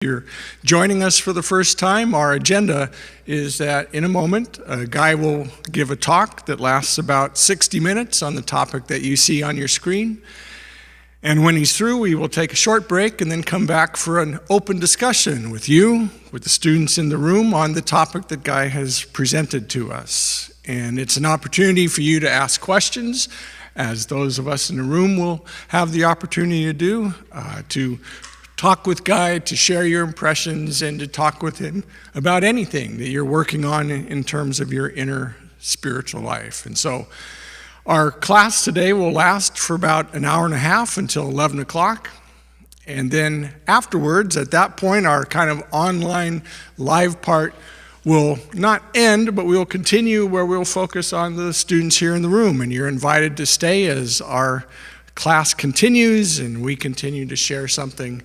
You're joining us for the first time. Our agenda is that in a moment, Guy will give a talk that lasts about 60 minutes on the topic that you see on your screen. And when he's through, we will take a short break and then come back for an open discussion with you, with the students in the room on the topic that Guy has presented to us. And it's an opportunity for you to ask questions, as those of us in the room will have the opportunity to do, to talk with Guy, to share your impressions, and to talk with him about anything that you're working on in terms of your inner spiritual life. And so our class today will last for about an hour and a half until 11 o'clock. And then afterwards, at that point, our kind of online live part will not end, but we'll continue where we'll focus on the students here in the room. And you're invited to stay as our class continues and we continue to share something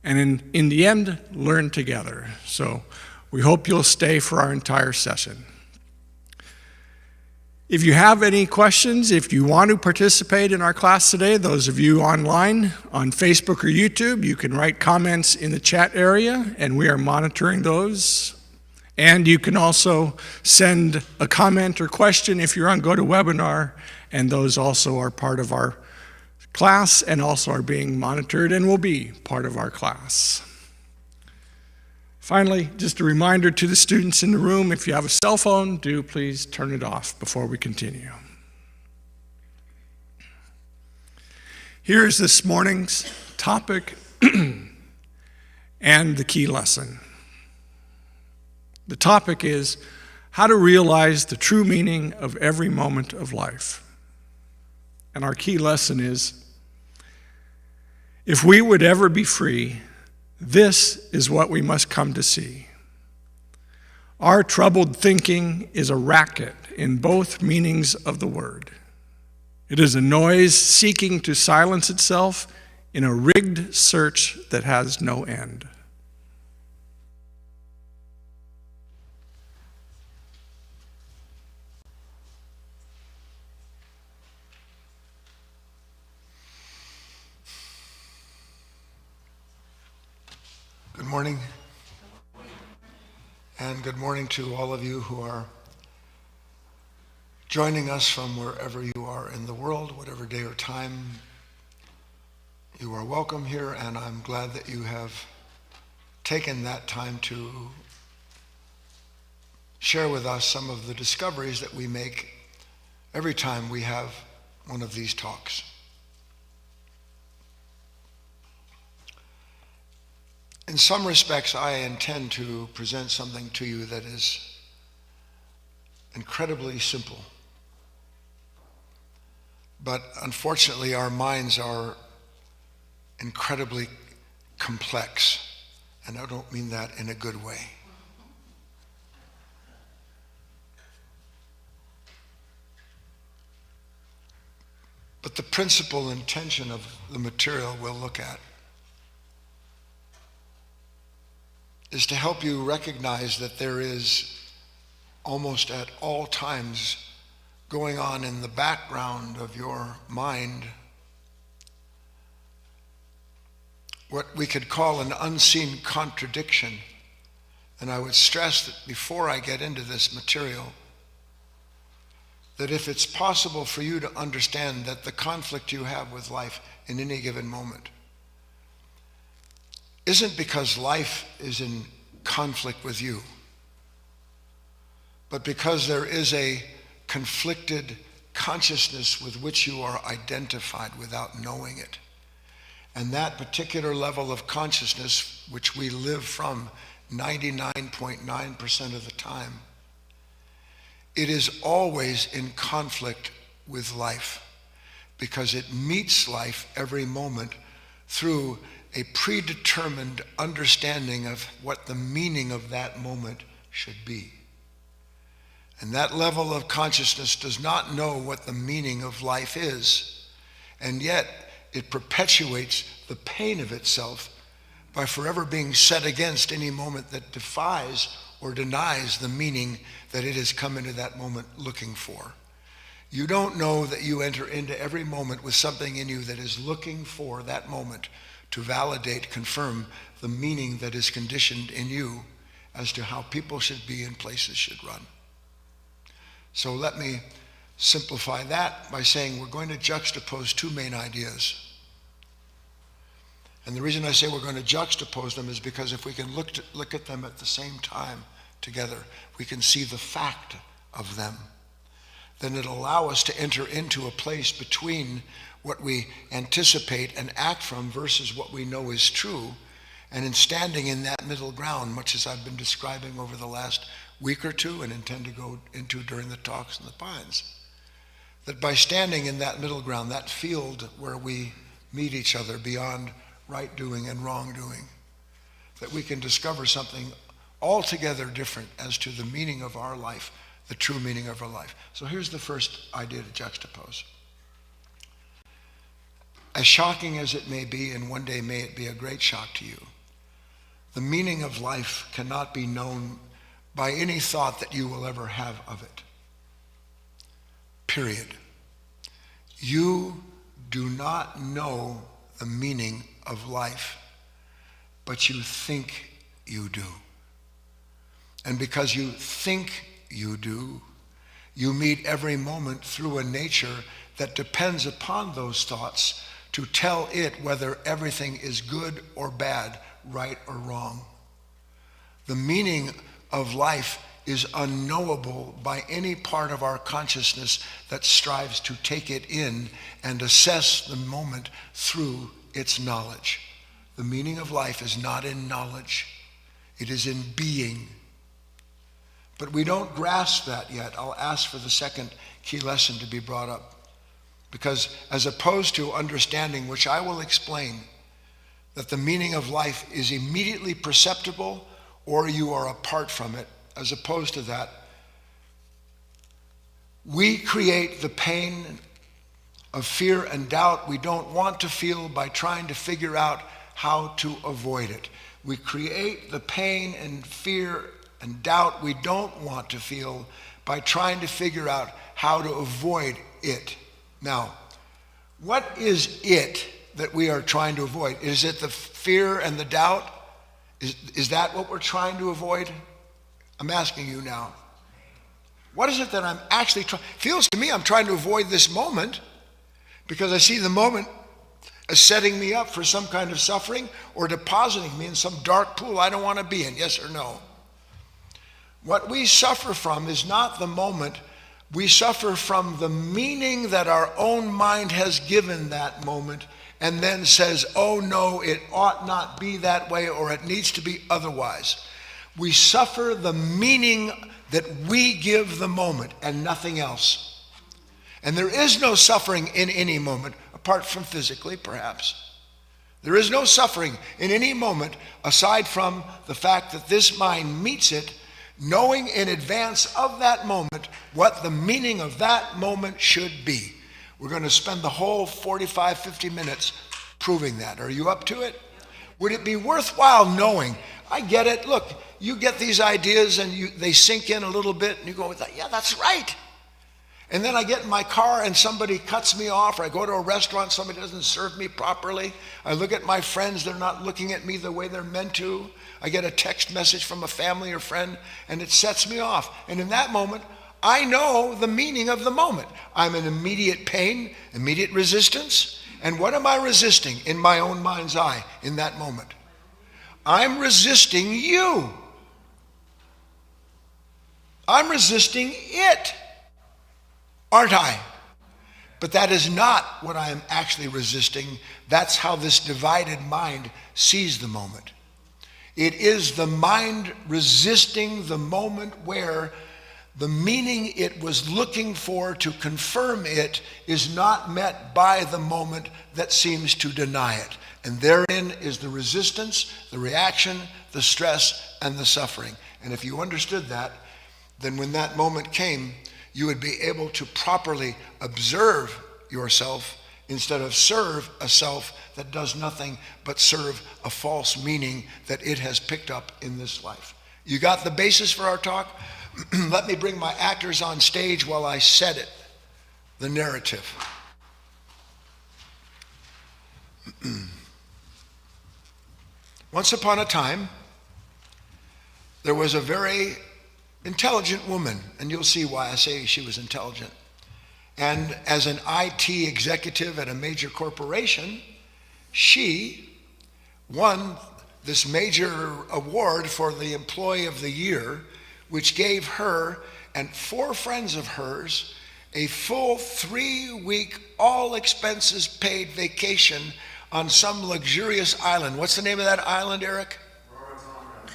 and in the end, learn together. So we hope you'll stay for our entire session. If you have any questions, if you want to participate in our class today, those of you online on Facebook or YouTube, you can write comments in the chat area, and we are monitoring those. And you can also send a comment or question if you're on GoToWebinar, and those also are part of our class and also are being monitored and will be part of our class. Finally, just a reminder to the students in the room, if you have a cell phone, do please turn it off before we continue. Here's this morning's topic and the key lesson. The topic is how to realize the true meaning of every moment of life. And our key lesson is, if we would ever be free, this is what we must come to see. Our troubled thinking is a racket in both meanings of the word. It is a noise seeking to silence itself in a rigged search that has no end. Good morning, and good morning to all of you who are joining us from wherever you are in the world, whatever day or time. You are welcome here, and I'm glad that you have taken that time to share with us some of the discoveries that we make every time we have one of these talks. In some respects, I intend to present something to you that is incredibly simple. But unfortunately, our minds are incredibly complex, and I don't mean that in a good way. But the principal intention of the material we'll look at is to help you recognize that there is almost at all times going on in the background of your mind what we could call an unseen contradiction. And I would stress that before I get into this material, that if it's possible for you to understand that the conflict you have with life in any given moment isn't because life is in conflict with you, but because there is a conflicted consciousness with which you are identified without knowing it. And that particular level of consciousness, which we live from 99.9% of the time, it is always in conflict with life because it meets life every moment through a predetermined understanding of what the meaning of that moment should be. And that level of consciousness does not know what the meaning of life is, and yet it perpetuates the pain of itself by forever being set against any moment that defies or denies the meaning that it has come into that moment looking for. You don't know that you enter into every moment with something in you that is looking for that moment to validate, confirm the meaning that is conditioned in you as to how people should be and places should run. So let me simplify that by saying we're going to juxtapose two main ideas. And the reason I say we're going to juxtapose them is because if we can look at them at the same time together, we can see the fact of them. Then it'll allow us to enter into a place between what we anticipate and act from versus what we know is true. And in standing in that middle ground, much as I've been describing over the last week or two and intend to go into during the talks in the Pines, that by standing in that middle ground, that field where we meet each other beyond right doing and wrong doing, that we can discover something altogether different as to the meaning of our life, the true meaning of our life. So here's the first idea to juxtapose. As shocking as it may be, and one day may it be a great shock to you, the meaning of life cannot be known by any thought that you will ever have of it. Period. You do not know the meaning of life, but you think you do. And because you think you do, you meet every moment through a nature that depends upon those thoughts to tell it whether everything is good or bad, right or wrong. The meaning of life is unknowable by any part of our consciousness that strives to take it in and assess the moment through its knowledge. The meaning of life is not in knowledge, it is in being. But we don't grasp that yet. I'll ask for the second key lesson to be brought up. Because as opposed to understanding, which I will explain, that the meaning of life is immediately perceptible or you are apart from it, as opposed to that, we create the pain of fear and doubt we don't want to feel by trying to figure out how to avoid it. We create the pain and fear and doubt we don't want to feel by trying to figure out how to avoid it. Now, what is it that we are trying to avoid? Is it the fear and the doubt? Is that what we're trying to avoid? I'm asking you now. What is it that I'm actually trying? Feels to me I'm trying to avoid this moment because I see the moment as setting me up for some kind of suffering or depositing me in some dark pool I don't want to be in, yes or no? What we suffer from is not the moment. We suffer from the meaning that our own mind has given that moment and then says, oh no, it ought not be that way or it needs to be otherwise. We suffer the meaning that we give the moment and nothing else. And there is no suffering in any moment, apart from physically, perhaps. There is no suffering in any moment aside from the fact that this mind meets it, knowing in advance of that moment what the meaning of that moment should be. We're going to spend the whole 45, 50 minutes proving that. Are you up to it? Would it be worthwhile knowing? I get it. Look, you get these ideas and they sink in a little bit and you go, yeah, that's right. And then I get in my car and somebody cuts me off, or I go to a restaurant, somebody doesn't serve me properly. I look at my friends, they're not looking at me the way they're meant to. I get a text message from a family or friend and it sets me off. And in that moment, I know the meaning of the moment. I'm in immediate pain, immediate resistance. And what am I resisting in my own mind's eye in that moment? I'm resisting you. I'm resisting it, aren't I? But that is not what I am actually resisting. That's how this divided mind sees the moment. It is the mind resisting the moment where the meaning it was looking for to confirm it is not met by the moment that seems to deny it. And therein is the resistance, the reaction, the stress, and the suffering. And if you understood that, then when that moment came, you would be able to properly observe yourself instead of serve a self that does nothing but serve a false meaning that it has picked up in this life. You got the basis for our talk? Let me bring my actors on stage while I set it, the narrative. Once upon a time, there was a very intelligent woman, and you'll see why I say she was intelligent. And as an IT executive at a major corporation, she won this major award for the Employee of the Year, which gave her and 4 friends of hers a full 3-week, all expenses paid vacation on some luxurious island. What's the name of that island, Eric?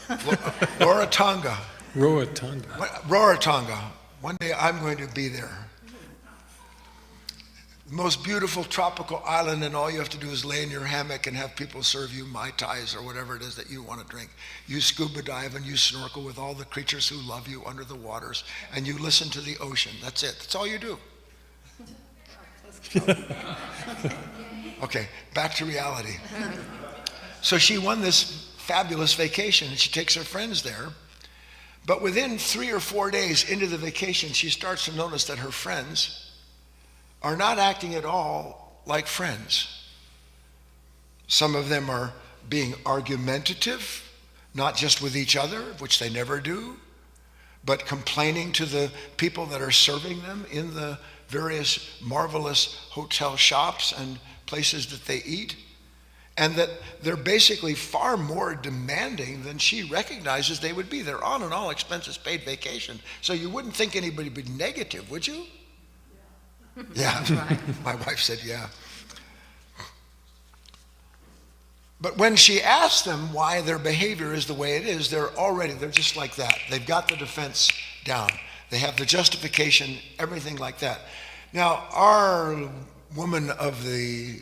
Rarotonga. Rarotonga. One day I'm going to be there. The most beautiful tropical island, and all you have to do is lay in your hammock and have people serve you Mai Tais or whatever it is that you want to drink. You scuba dive and you snorkel with all the creatures who love you under the waters, and you listen to the ocean. That's it. That's all you do. Okay, back to reality. So she won this fabulous vacation, and she takes her friends there. But within 3 or 4 days into the vacation, she starts to notice that her friends are not acting at all like friends. Some of them are being argumentative, not just with each other, which they never do, but complaining to the people that are serving them in the various marvelous hotel shops and places that they eat. And that they're basically far more demanding than she recognizes they would be. They're on an all expenses paid vacation. So you wouldn't think anybody would be negative, would you? Yeah, my wife said yeah. But when she asks them why their behavior is the way it is, they're just like that. They've got the defense down. They have the justification, everything like that. Now, our woman of the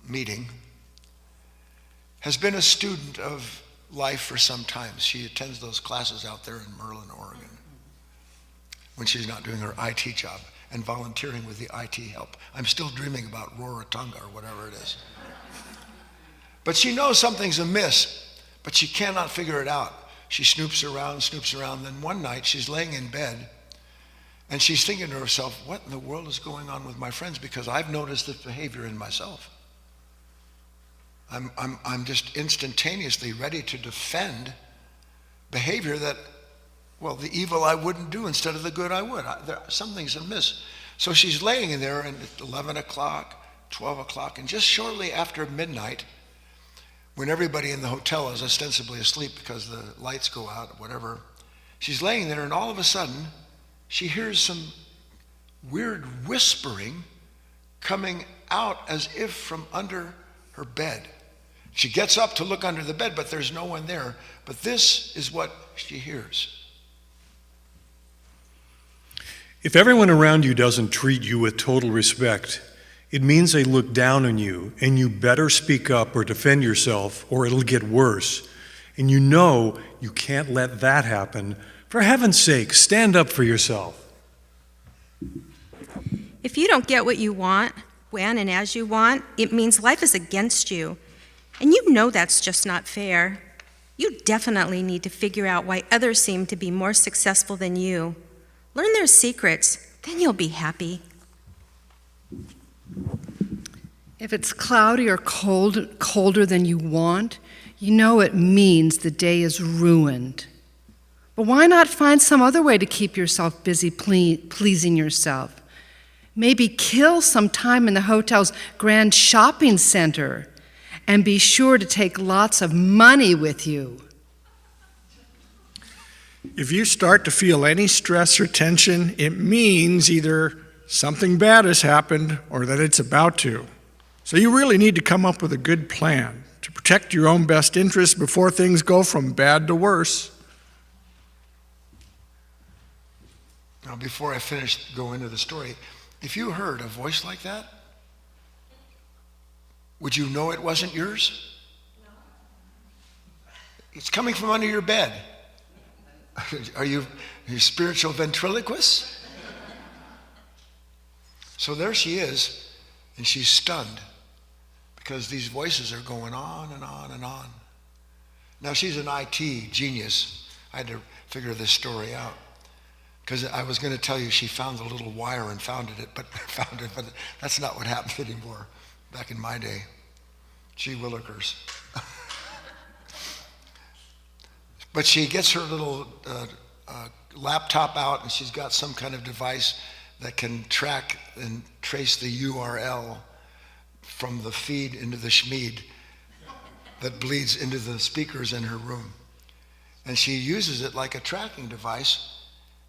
meeting has been a student of life for some time. She attends those classes out there in Merlin, Oregon, when she's not doing her IT job and volunteering with the IT help. I'm still dreaming about Rarotonga or whatever it is. But she knows something's amiss, but she cannot figure it out. She snoops around. Then one night she's laying in bed and she's thinking to herself, what in the world is going on with my friends? Because I've noticed this behavior in myself. I'm just instantaneously ready to defend behavior that, well, the evil I wouldn't do instead of the good I would. Something's amiss. So she's laying in there, and it's 11 o'clock, 12 o'clock, and just shortly after midnight, when everybody in the hotel is ostensibly asleep because the lights go out, whatever, she's laying there, and all of a sudden, she hears some weird whispering coming out as if from under her bed. She gets up to look under the bed, but there's no one there. But this is what she hears. If everyone around you doesn't treat you with total respect, it means they look down on you, and you better speak up or defend yourself, or it'll get worse. And you know you can't let that happen. For heaven's sake, stand up for yourself. If you don't get what you want, when and as you want, it means life is against you. And you know that's just not fair. You definitely need to figure out why others seem to be more successful than you. Learn their secrets, then you'll be happy. If it's cloudy or colder than you want, you know it means the day is ruined. But why not find some other way to keep yourself busy pleasing yourself? Maybe kill some time in the hotel's grand shopping center, and be sure to take lots of money with you. If you start to feel any stress or tension, it means either something bad has happened or that it's about to. So you really need to come up with a good plan to protect your own best interests before things go from bad to worse. Now, before I go into the story, if you heard a voice like that, would you know it wasn't yours? No. It's coming from under your bed. Are you spiritual ventriloquist? So there she is, and she's stunned because these voices are going on and on and on. Now, she's an IT genius. I had to figure this story out because I was going to tell you she found the little wire and found it, but that's not what happens anymore. Back in my day, gee willikers. But she gets her little laptop out, and she's got some kind of device that can track and trace the URL from the feed into the schmeed that bleeds into the speakers in her room. And she uses it like a tracking device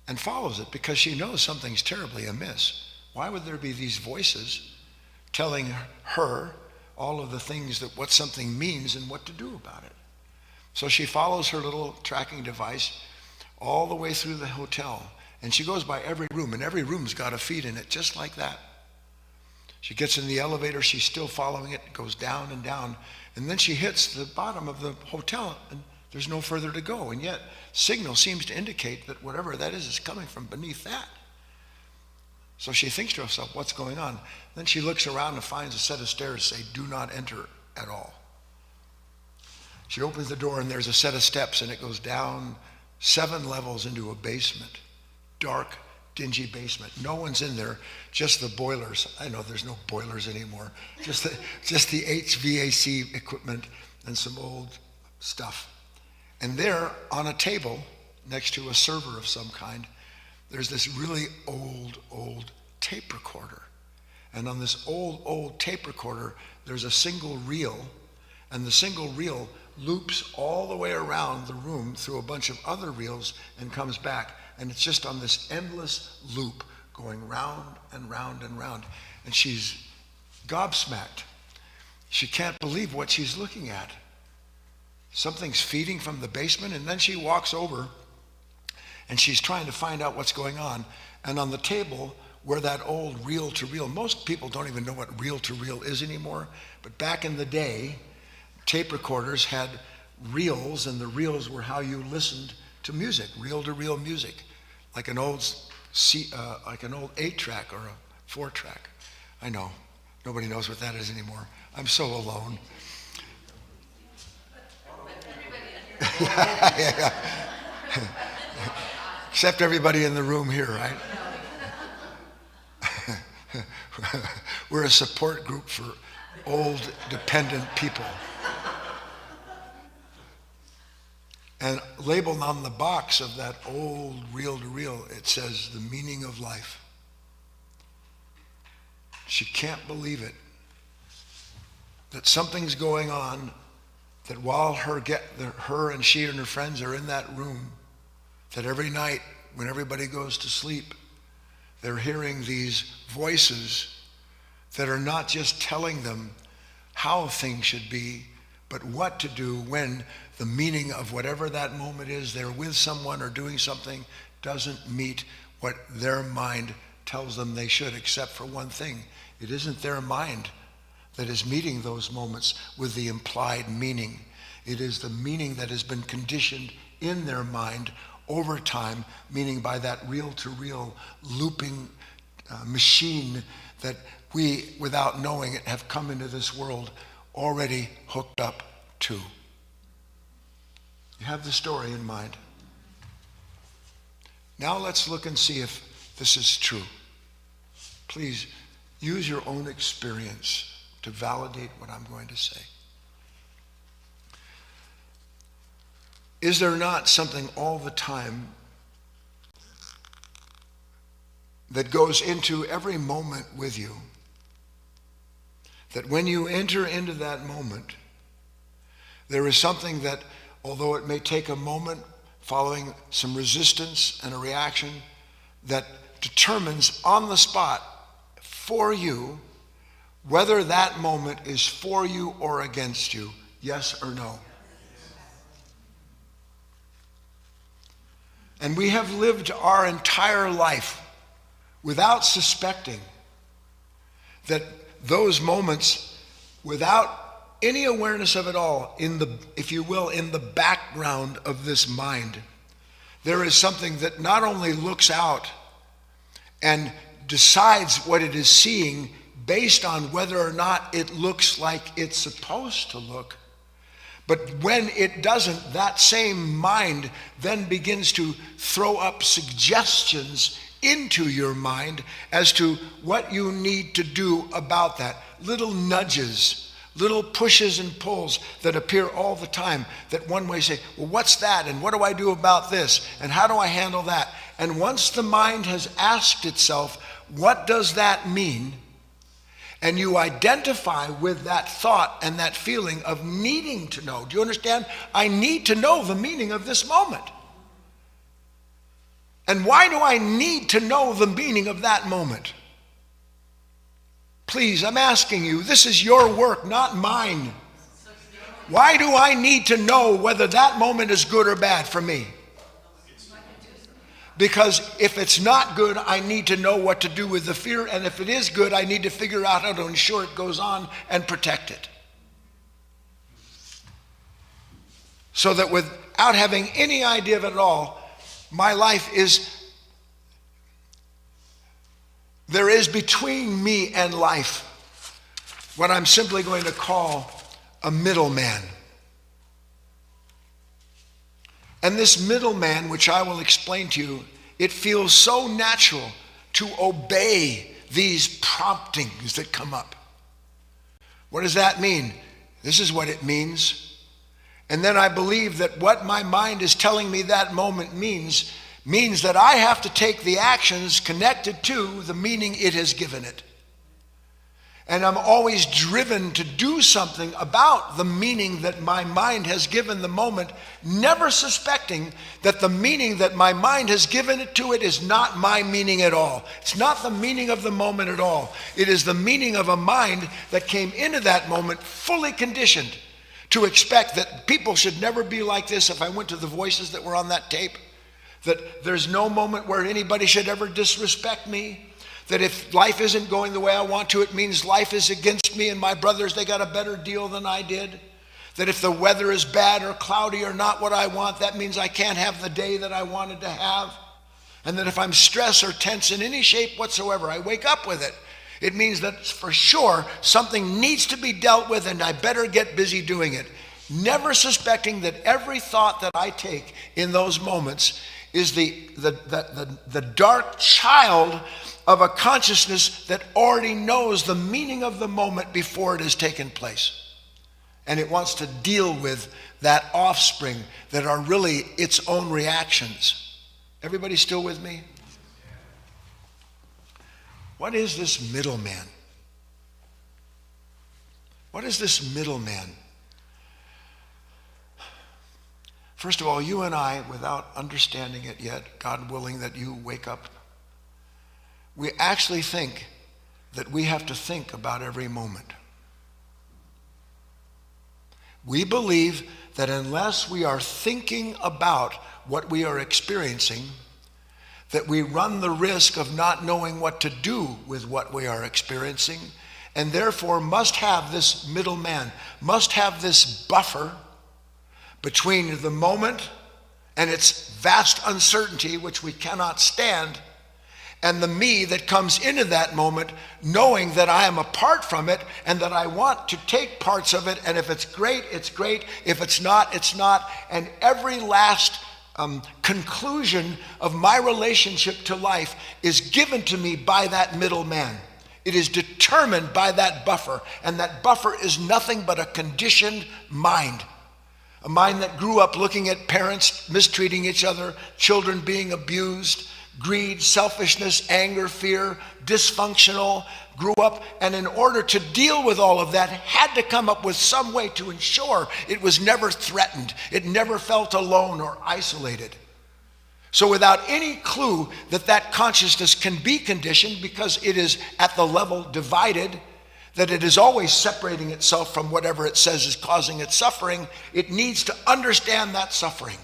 and follows it because she knows something's terribly amiss. Why would there be these voices telling her all of the things that what something means and what to do about it? So she follows her little tracking device all the way through the hotel, and she goes by every room, and every room's got a feed in it just like that. She gets in the elevator, she's still following it, goes down and down, and then she hits the bottom of the hotel, and there's no further to go, and yet signal seems to indicate that whatever that is coming from beneath that. So she thinks to herself, what's going on? Then she looks around and finds a set of stairs say, do not enter at all. She opens the door, and there's a set of steps, and it goes down 7 levels into a basement, dark, dingy basement. No one's in there, just the boilers. I know there's no boilers anymore. Just the HVAC equipment and some old stuff. And there, on a table, next to a server of some kind, there's this really old tape recorder. And on this old tape recorder, there's a single reel, and the single reel loops all the way around the room through a bunch of other reels and comes back. And it's just on this endless loop going round and round and round. And she's gobsmacked. She can't believe what she's looking at. Something's feeding from the basement, and then she walks over and she's trying to find out what's going on. And on the table where that old reel-to-reel, most people don't even know what reel-to-reel is anymore, but back in the day, tape recorders had reels, and the reels were how you listened to music, reel-to-reel music, like an old 8-track or a 4-track. I know, nobody knows what that is anymore. I'm so alone. yeah. Except everybody in the room here, right? We're a support group for old, dependent people. And labeled on the box of that old reel-to-reel, it says, the meaning of life. She can't believe it. That something's going on, that while her and she and her friends are in that room, that every night when everybody goes to sleep, they're hearing these voices that are not just telling them how things should be, but what to do when the meaning of whatever that moment is, they're with someone or doing something, doesn't meet what their mind tells them they should, except for one thing. It isn't their mind that is meeting those moments with the implied meaning. It is the meaning that has been conditioned in their mind over time, meaning by that reel-to-reel looping machine that we, without knowing it, have come into this world already hooked up to. You have the story in mind. Now let's look and see if this is true. Please use your own experience to validate what I'm going to say. Is there not something all the time that goes into every moment with you, that when you enter into that moment, there is something that, although it may take a moment following some resistance and a reaction, that determines on the spot for you whether that moment is for you or against you, yes or no. And we have lived our entire life without suspecting that those moments, without any awareness of it all, in the, if you will, in the background of this mind, there is something that not only looks out and decides what it is seeing based on whether or not it looks like it's supposed to look, but when it doesn't, that same mind then begins to throw up suggestions into your mind as to what you need to do about that. Little nudges little pushes and pulls that appear all the time, that one way say, well, what's that? And what do I do about this? And how do I handle that? And once the mind has asked itself, what does that mean? And you identify with that thought and that feeling of needing to know. Do you understand? I need to know the meaning of this moment. And why do I need to know the meaning of that moment? Please, I'm asking you, this is your work, not mine. Why do I need to know whether that moment is good or bad for me? Because if it's not good, I need to know what to do with the fear. And if it is good, I need to figure out how to ensure it goes on and protect it. So that without having any idea of it at all, my life there is between me and life what I'm simply going to call a middleman. And this middleman, which I will explain to you, it feels so natural to obey these promptings that come up. What does that mean? This is what it means. And then I believe that what my mind is telling me that moment means that I have to take the actions connected to the meaning it has given it. And I'm always driven to do something about the meaning that my mind has given the moment, never suspecting that the meaning that my mind has given it to it is not my meaning at all. It's not the meaning of the moment at all. It is the meaning of a mind that came into that moment fully conditioned to expect that people should never be like this. If I went to the voices that were on that tape, that there's no moment where anybody should ever disrespect me. That if life isn't going the way I want to, it means life is against me and my brothers, they got a better deal than I did. That if the weather is bad or cloudy or not what I want, that means I can't have the day that I wanted to have. And that if I'm stressed or tense in any shape whatsoever, I wake up with it. It means that for sure something needs to be dealt with and I better get busy doing it. Never suspecting that every thought that I take in those moments is the dark child of a consciousness that already knows the meaning of the moment before it has taken place. And it wants to deal with that offspring that are really its own reactions. Everybody still with me? What is this middleman? What is this middleman? First of all, you and I, without understanding it yet, God willing that you wake up, we actually think that we have to think about every moment. We believe that unless we are thinking about what we are experiencing, that we run the risk of not knowing what to do with what we are experiencing, and therefore must have this middleman, must have this buffer between the moment and its vast uncertainty, which we cannot stand, and the me that comes into that moment, knowing that I am apart from it and that I want to take parts of it, and if it's great, it's great. If it's not, it's not. And every last conclusion of my relationship to life is given to me by that middleman. It is determined by that buffer, and that buffer is nothing but a conditioned mind. A mind that grew up looking at parents mistreating each other, children being abused, greed, selfishness, anger, fear, dysfunctional, grew up, and in order to deal with all of that, had to come up with some way to ensure it was never threatened, it never felt alone or isolated. So without any clue that that consciousness can be conditioned because it is at the level divided, that it is always separating itself from whatever it says is causing its suffering, it needs to understand that suffering.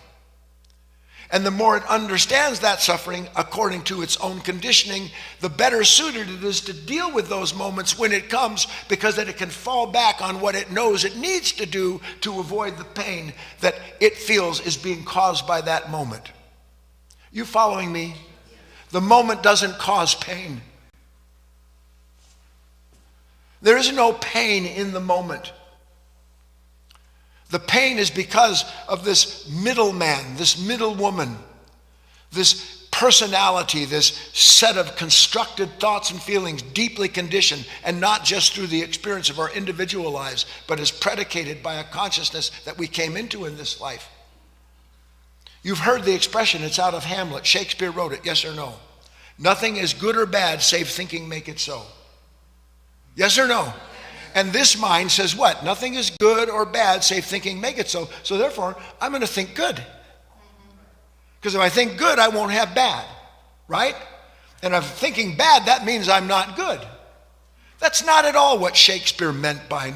And the more it understands that suffering according to its own conditioning, the better suited it is to deal with those moments when it comes, because then it can fall back on what it knows it needs to do to avoid the pain that it feels is being caused by that moment. You following me? The moment doesn't cause pain. There is no pain in the moment. The pain is because of this middleman, this middle woman, this personality, this set of constructed thoughts and feelings, deeply conditioned, and not just through the experience of our individual lives, but is predicated by a consciousness that we came into in this life. You've heard the expression, it's out of Hamlet. Shakespeare wrote it, yes or no? Nothing is good or bad, save thinking make it so. Yes or no? And this mind says what? Nothing is good or bad, save thinking make it so. So therefore, I'm going to think good. Because if I think good, I won't have bad, right? And if I'm thinking bad, that means I'm not good. That's not at all what Shakespeare meant by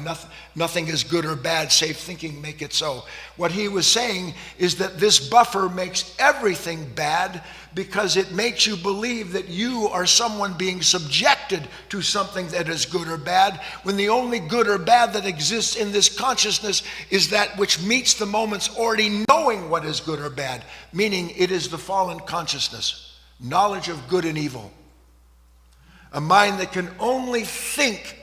nothing is good or bad, save thinking make it so. What he was saying is that this buffer makes everything bad because it makes you believe that you are someone being subjected to something that is good or bad, when the only good or bad that exists in this consciousness is that which meets the moment's already knowing what is good or bad, meaning it is the fallen consciousness, knowledge of good and evil. A mind that can only think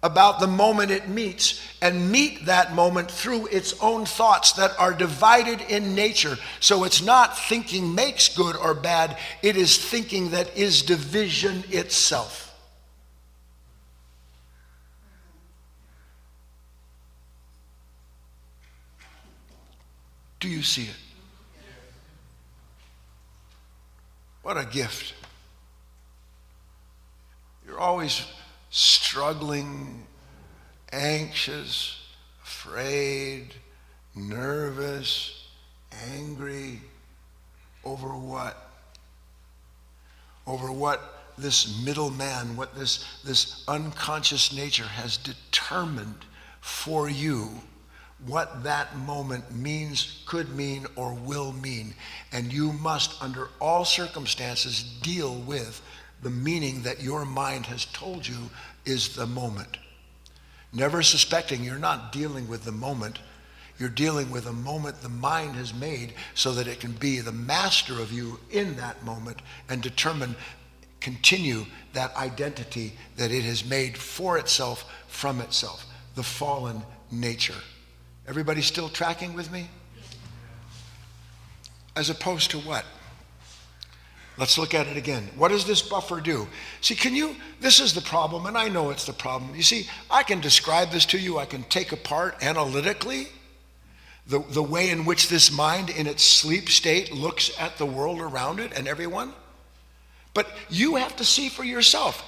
about the moment it meets and meet that moment through its own thoughts that are divided in nature. So it's not thinking makes good or bad, it is thinking that is division itself. Do you see it? What a gift. You're always struggling, anxious, afraid, nervous, angry. Over what? Over what this middleman, what this unconscious nature has determined for you, what that moment means, could mean, or will mean. And you must, under all circumstances, deal with the meaning that your mind has told you is the moment. Never suspecting you're not dealing with the moment. You're dealing with a moment the mind has made so that it can be the master of you in that moment and continue that identity that it has made for itself, from itself, the fallen nature. Everybody still tracking with me? As opposed to what? Let's look at it again. What does this buffer do? See, this is the problem, and I know it's the problem. You see, I can describe this to you. I can take apart analytically the way in which this mind in its sleep state looks at the world around it and everyone. But you have to see for yourself.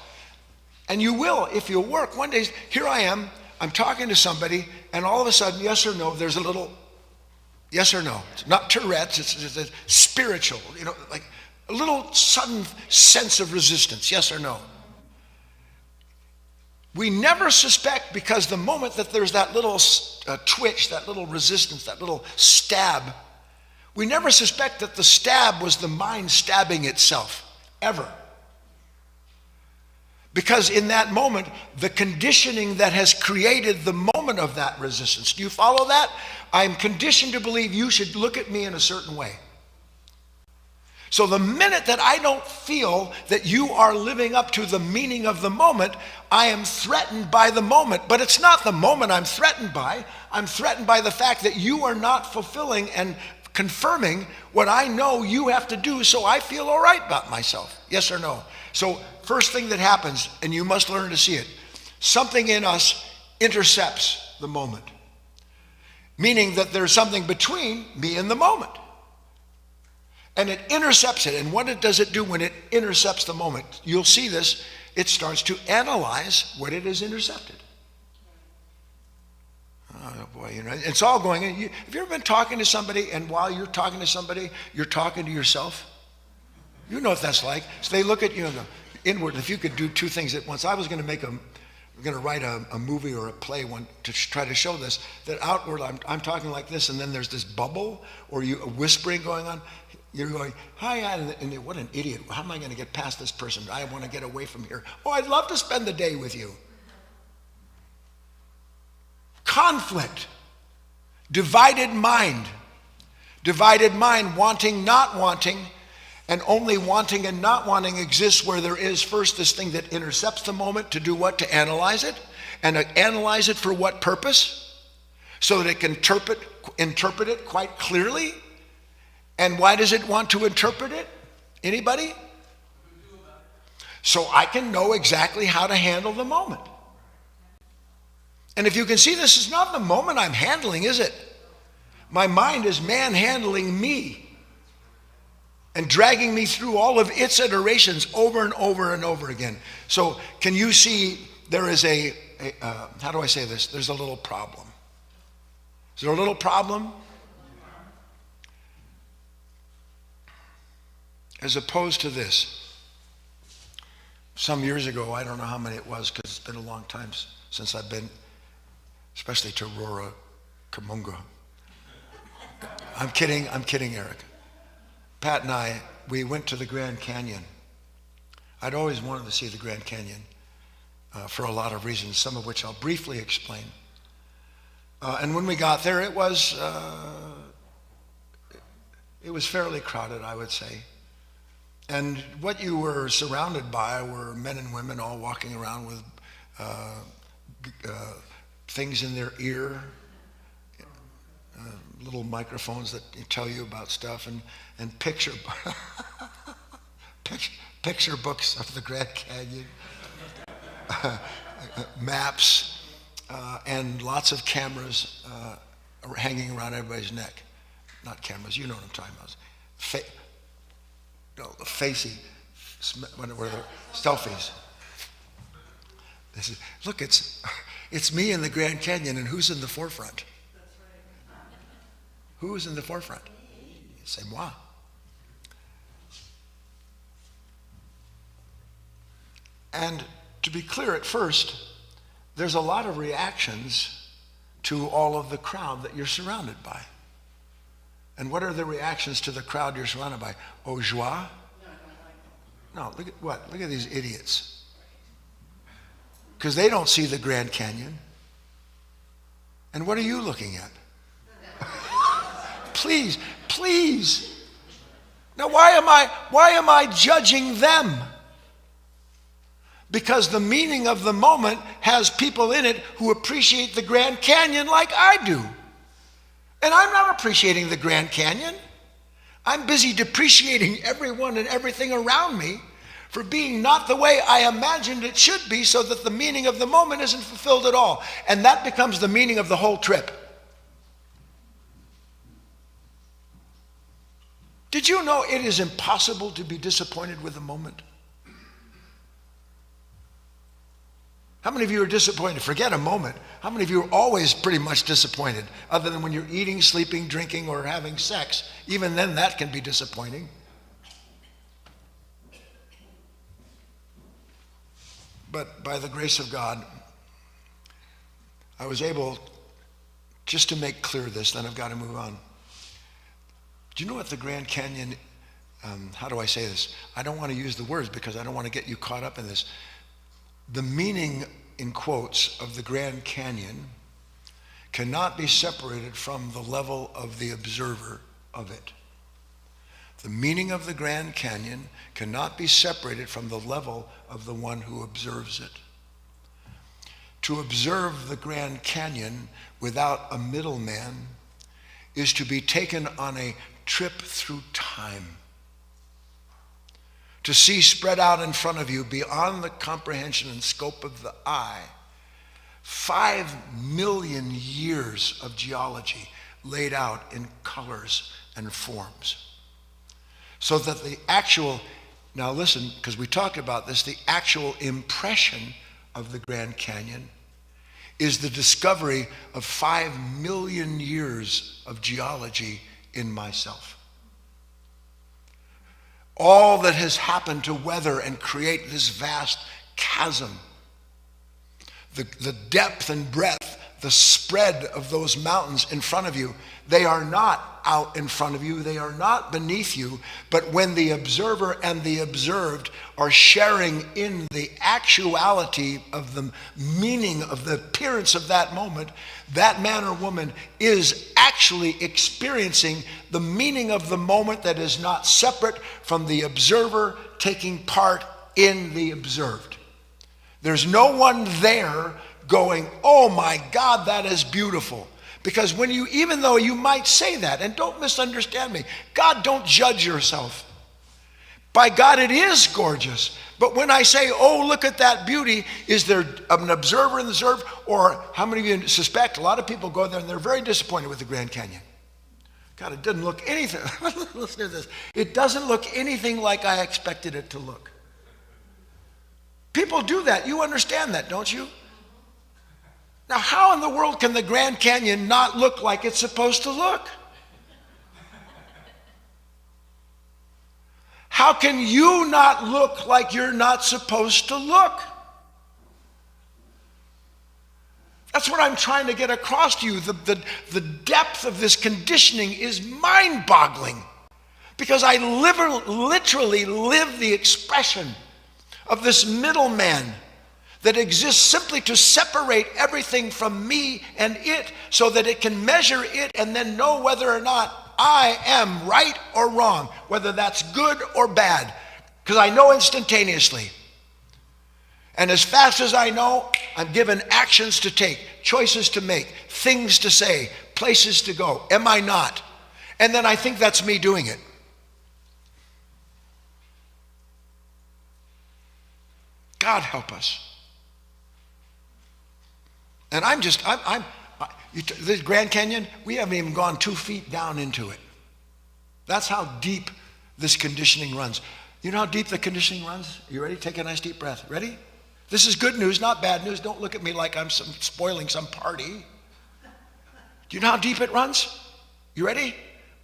And you will if you work. One day, here I am, I'm talking to somebody, and all of a sudden, yes or no, there's a little yes or no. It's not Tourette's, it's a spiritual, like a little sudden sense of resistance, yes or no. We never suspect, because the moment that there's that little twitch, that little resistance, that little stab, we never suspect that the stab was the mind stabbing itself, ever. Because in that moment, the conditioning that has created the moment of that resistance, do you follow that? I'm conditioned to believe you should look at me in a certain way. So the minute that I don't feel that you are living up to the meaning of the moment, I am threatened by the moment. But it's not the moment I'm threatened by. I'm threatened by the fact that you are not fulfilling and confirming what I know you have to do, so I feel all right about myself. Yes or no? So first thing that happens, and you must learn to see it, something in us intercepts the moment. Meaning that there's something between me and the moment. And it intercepts it. And what does it do when it intercepts the moment? You'll see this. It starts to analyze what it has intercepted. Oh boy, it's all going in. Have you ever been talking to somebody, and while you're talking to somebody, you're talking to yourself? You know what that's like. So they look at you and go, inward. If you could do two things at once. I was going to write a movie or a play one to try to show this, that outward I'm talking like this, and then there's this bubble or a whispering going on. You're going, hi, and what an idiot. How am I going to get past this person? I want to get away from here. Oh, I'd love to spend the day with you. Conflict. Divided mind, wanting, not wanting, and only wanting and not wanting exists where there is first this thing that intercepts the moment to do what? To analyze it. And analyze it for what purpose? So that it can interpret it quite clearly. And why does it want to interpret it? Anybody? So I can know exactly how to handle the moment. And if you can see, this is not the moment I'm handling, is it? My mind is manhandling me and dragging me through all of its iterations over and over and over again. So can you see there is how do I say this? There's a little problem. Is there a little problem? As opposed to this. Some years ago, I don't know how many it was because it's been a long time since I've been, especially to Aurora, Kamunga. I'm kidding, Eric. Pat and I, we went to the Grand Canyon. I'd always wanted to see the Grand Canyon for a lot of reasons, some of which I'll briefly explain. And when we got there, it was fairly crowded, I would say. And what you were surrounded by were men and women all walking around with things in their ear, little microphones that tell you about stuff, and picture books of the Grand Canyon, maps, and lots of cameras hanging around everybody's neck. Not cameras, you know what I'm talking about. The facey, what are the selfies? Look, it's me in the Grand Canyon, and who's in the forefront? Who is in the forefront? C'est moi. And to be clear, at first, there's a lot of reactions to all of the crowd that you're surrounded by. And what are the reactions to the crowd you're surrounded by? Au joie? No, look at what? Look at these idiots. Because they don't see the Grand Canyon. And what are you looking at? Please. Now why am I judging them? Because the meaning of the moment has people in it who appreciate the Grand Canyon like I do. And I'm not appreciating the Grand Canyon. I'm busy depreciating everyone and everything around me for being not the way I imagined it should be, so that the meaning of the moment isn't fulfilled at all. And that becomes the meaning of the whole trip. Did you know it is impossible to be disappointed with the moment? How many of you are disappointed? Forget a moment. How many of you are always pretty much disappointed, other than when you're eating, sleeping, drinking, or having sex? Even then, that can be disappointing. But by the grace of God, I was able just to make clear this, then I've got to move on. Do you know what the Grand Canyon, how do I say this? I don't want to use the words because I don't want to get you caught up in this. The meaning, in quotes, of the Grand Canyon cannot be separated from the level of the observer of it. The meaning of the Grand Canyon cannot be separated from the level of the one who observes it. To observe the Grand Canyon without a middleman is to be taken on a trip through time. To see spread out in front of you, beyond the comprehension and scope of the eye, 5 million years of geology laid out in colors and forms. So that the actual, now listen, because we talked about this, the actual impression of the Grand Canyon is the discovery of 5 million years of geology in myself. All that has happened to weather and create this vast chasm, the depth and breadth, the spread of those mountains in front of you, they are not out in front of you, they are not beneath you, but when the observer and the observed are sharing in the actuality of the meaning of the appearance of that moment, that man or woman is actually experiencing the meaning of the moment that is not separate from the observer taking part in the observed. There's no one there going, oh my God, that is beautiful. Because when you, even though you might say that, and don't misunderstand me, God don't judge yourself. By God, it is gorgeous. But when I say, oh, look at that beauty, is there an observer in the observed? Or how many of you suspect? A lot of people go there and they're very disappointed with the Grand Canyon. God, it doesn't look anything. Listen to this. It doesn't look anything like I expected it to look. People do that. You understand that, don't you? Now, how in the world can the Grand Canyon not look like it's supposed to look? How can you not look like you're not supposed to look? That's what I'm trying to get across to you. The depth of this conditioning is mind-boggling, because I literally live the expression of this middleman that exists simply to separate everything from me and it, so that it can measure it and then know whether or not I am right or wrong, whether that's good or bad, because I know instantaneously. And as fast as I know, I'm given actions to take, choices to make, things to say, places to go. Am I not? And then I think that's me doing it. God help us. And the Grand Canyon, we haven't even gone 2 feet down into it. That's how deep this conditioning runs. You know how deep the conditioning runs? You ready? Take a nice deep breath. Ready? This is good news, not bad news. Don't look at me like I'm spoiling some party. Do you know how deep it runs? You ready?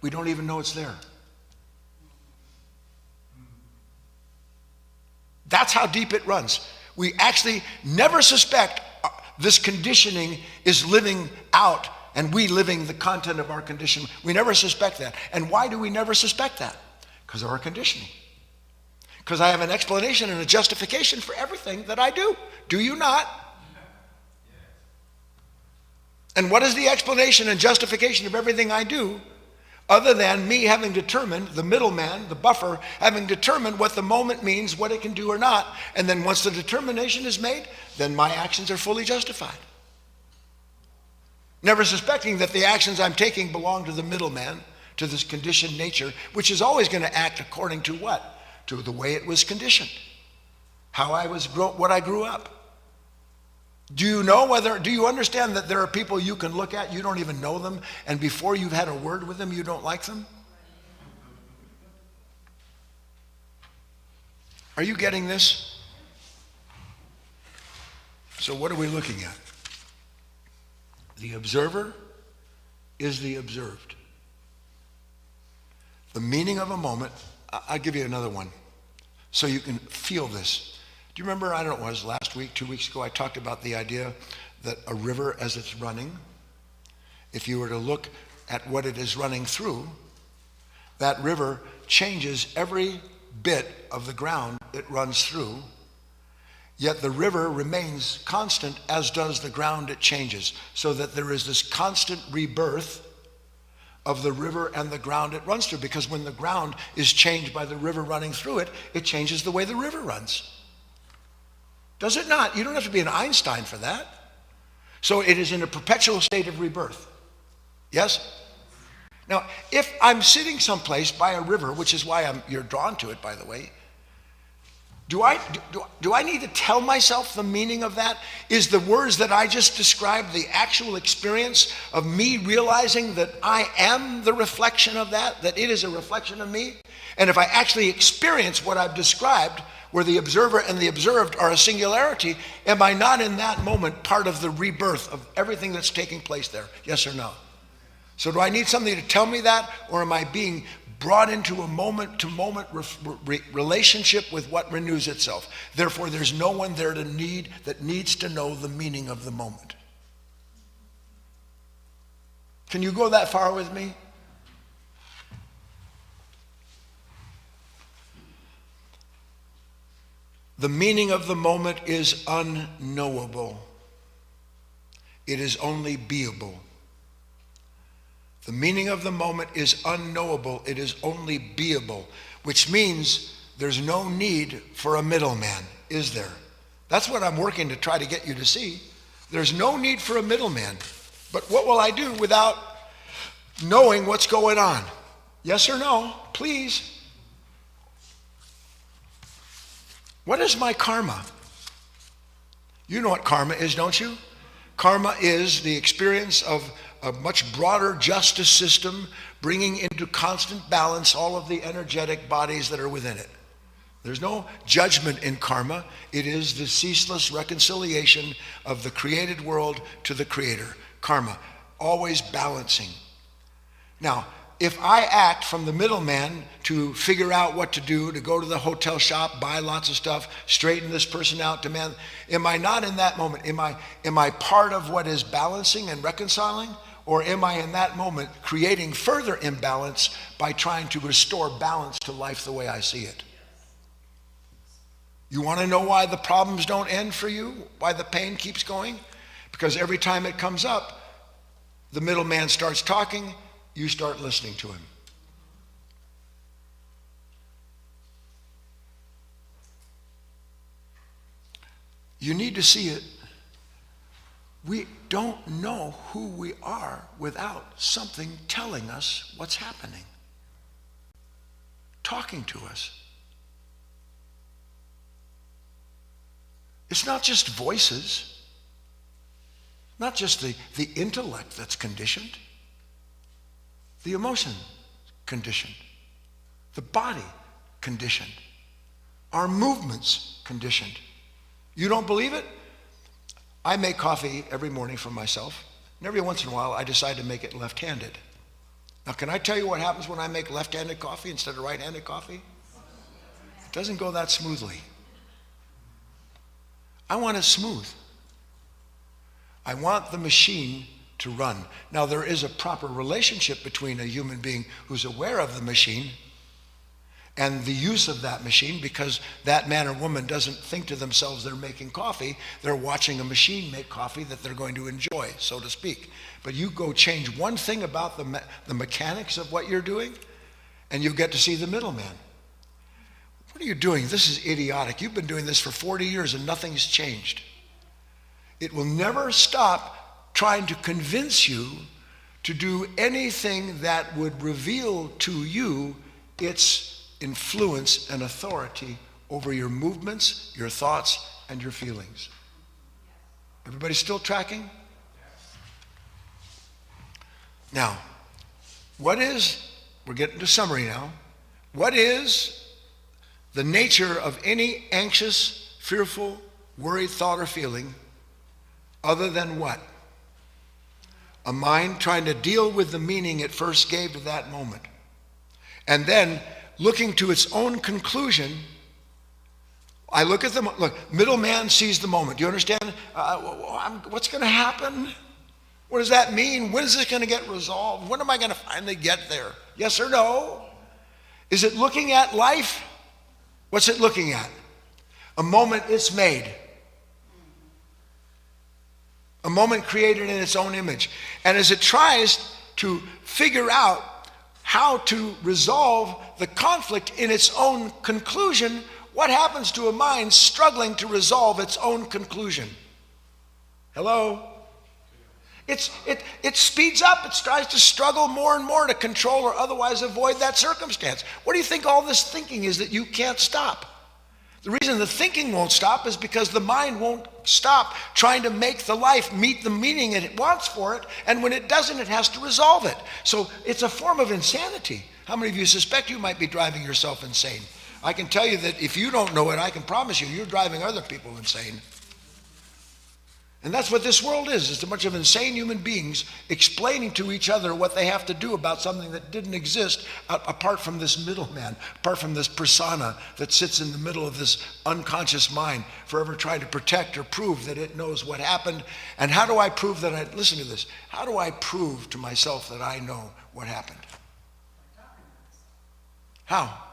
We don't even know it's there. That's how deep it runs. We actually never suspect this conditioning is living out, and we living the content of our condition. We never suspect that. And why do we never suspect that? Because of our conditioning. Because I have an explanation and a justification for everything that I do. Do you not? And what is the explanation and justification of everything I do, other than me having determined, the middleman, the buffer, having determined what the moment means, what it can do or not, and then once the determination is made, then my actions are fully justified. Never suspecting that the actions I'm taking belong to the middleman, to this conditioned nature, which is always going to act according to what? To the way it was conditioned, what I grew up. Do you understand that there are people you can look at, you don't even know them, and before you've had a word with them, you don't like them? Are you getting this? So what are we looking at? The observer is the observed. The meaning of a moment. I'll give you another one so you can feel this. Do you remember, I don't know, it was last week, 2 weeks ago, I talked about the idea that a river as it's running, if you were to look at what it is running through, that river changes every bit of the ground it runs through, yet the river remains constant, as does the ground it changes, so that there is this constant rebirth of the river and the ground it runs through, because when the ground is changed by the river running through it, it changes the way the river runs. Does it not? You don't have to be an Einstein for that. So it is in a perpetual state of rebirth. Yes? Now, if I'm sitting someplace by a river, which is why you're drawn to it, by the way, do I need to tell myself the meaning of that? Is the words that I just described the actual experience of me realizing that I am the reflection of that it is a reflection of me? And if I actually experience what I've described, where the observer and the observed are a singularity, am I not in that moment part of the rebirth of everything that's taking place there? Yes or no? So do I need something to tell me that, or am I being brought into a moment-to-moment relationship with what renews itself? Therefore, there's no one there that needs to know the meaning of the moment. Can you go that far with me? The meaning of the moment is unknowable. It is only beable. The meaning of the moment is unknowable. It is only beable, which means there's no need for a middleman, is there? That's what I'm working to try to get you to see. There's no need for a middleman. But what will I do without knowing what's going on? Yes or no? Please. What is my karma? You know what karma is, don't you? Karma is the experience of a much broader justice system bringing into constant balance all of the energetic bodies that are within it. There's no judgment in karma. It is the ceaseless reconciliation of the created world to the creator. Karma, always balancing. Now, if I act from the middleman to figure out what to do, to go to the hotel shop, buy lots of stuff, straighten this person out, demand, am I not in that moment? Am I part of what is balancing and reconciling? Or am I in that moment creating further imbalance by trying to restore balance to life the way I see it? You want to know why the problems don't end for you? Why the pain keeps going? Because every time it comes up, the middleman starts talking, you start listening to him. You need to see it. We don't know who we are without something telling us what's happening, talking to us. It's not just voices, not just the intellect that's conditioned, the emotion conditioned, the body conditioned, our movements conditioned. You don't believe it? I make coffee every morning for myself, and every once in a while I decide to make it left-handed. Now, can I tell you what happens when I make left-handed coffee instead of right-handed coffee? It doesn't go that smoothly. I want it smooth. I want the machine to run. Now, there is a proper relationship between a human being who's aware of the machine and the use of that machine, because that man or woman doesn't think to themselves they're making coffee. They're watching a machine make coffee that they're going to enjoy, so to speak. But you go change one thing about the mechanics of what you're doing, and you get to see the middleman. What are you doing? This is idiotic. You've been doing this for 40 years and nothing's changed. It will never stop trying to convince you to do anything that would reveal to you its influence and authority over your movements, your thoughts, and your feelings. Everybody still tracking? Now, we're getting to summary now. What is the nature of any anxious, fearful, worried thought or feeling other than what? A mind trying to deal with the meaning it first gave to that moment. And then looking to its own conclusion. I look at middleman sees the moment. Do you understand? What's going to happen? What does that mean? When is this going to get resolved? When am I going to finally get there? Yes or no? Is it looking at life? What's it looking at? A moment it's made. A moment created in its own image. And as it tries to figure out how to resolve the conflict in its own conclusion, what happens to a mind struggling to resolve its own conclusion? Hello? It speeds up. It tries to struggle more and more to control or otherwise avoid that circumstance. What do you think all this thinking is that you can't stop? The reason the thinking won't stop is because the mind won't stop trying to make the life meet the meaning it wants for it, and when it doesn't, it has to resolve it. So it's a form of insanity. How many of you suspect you might be driving yourself insane? I can tell you that if you don't know it, I can promise you, you're driving other people insane. And that's what this world is. It's a bunch of insane human beings explaining to each other what they have to do about something that didn't exist apart from this middleman, apart from this persona that sits in the middle of this unconscious mind, forever trying to protect or prove that it knows what happened. And how do I prove that listen to this, how do I prove to myself that I know what happened? How?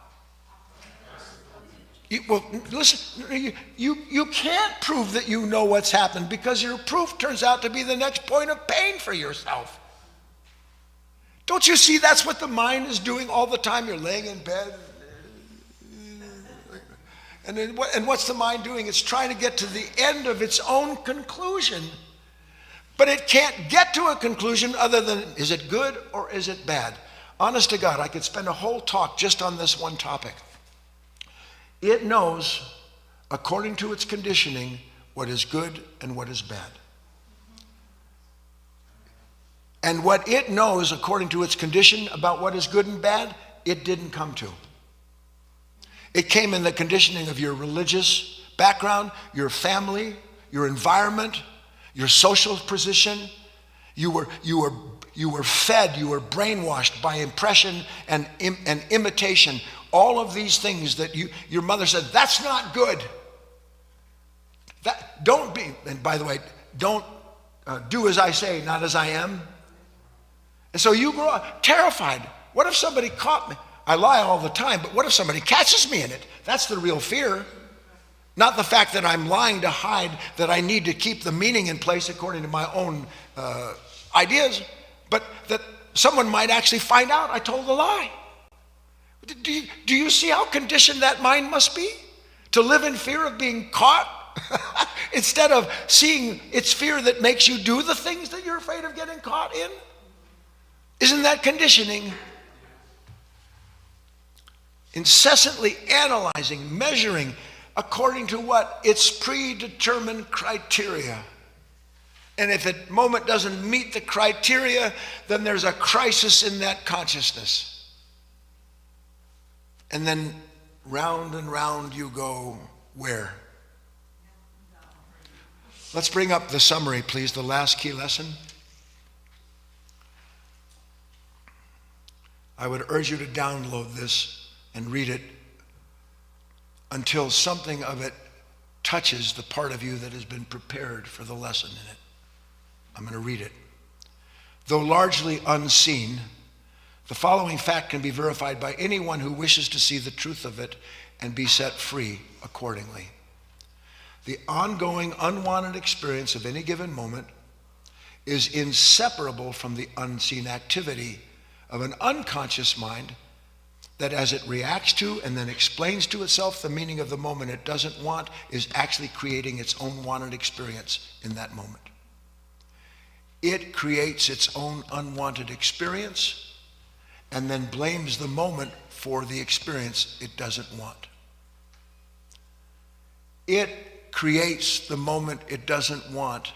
Listen, you can't prove that you know what's happened, because your proof turns out to be the next point of pain for yourself. Don't you see that's what the mind is doing all the time? You're laying in bed. And what's the mind doing? It's trying to get to the end of its own conclusion. But it can't get to a conclusion other than, is it good or is it bad? Honest to God, I could spend a whole talk just on this one topic. It knows according to its conditioning, what is good and what is bad. And what it knows according to its condition about what is good and bad, it didn't come to. It came in the conditioning of your religious background, your family, your environment, your social position. You were fed, you were brainwashed by impression and imitation. All of these things that your mother said, that's not good. Don't be, and by the way, don't do as I say, not as I am. And so you grow up terrified. What if somebody caught me? I lie all the time, but what if somebody catches me in it? That's the real fear. Not the fact that I'm lying to hide that I need to keep the meaning in place according to my own ideas, but that someone might actually find out I told a lie. Do you see how conditioned that mind must be? To live in fear of being caught? Instead of seeing it's fear that makes you do the things that you're afraid of getting caught in? Isn't that conditioning? Incessantly analyzing, measuring according to what? Its predetermined criteria. And if a moment doesn't meet the criteria, then there's a crisis in that consciousness. And then round and round you go where? Let's bring up the summary, please, the last key lesson. I would urge you to download this and read it until something of it touches the part of you that has been prepared for the lesson in it. I'm going to read it. Though largely unseen, the following fact can be verified by anyone who wishes to see the truth of it and be set free accordingly. The ongoing unwanted experience of any given moment is inseparable from the unseen activity of an unconscious mind that, as it reacts to and then explains to itself the meaning of the moment it doesn't want, is actually creating its own wanted experience in that moment. It creates its own unwanted experience and then blames the moment for the experience it doesn't want. It creates the moment it doesn't want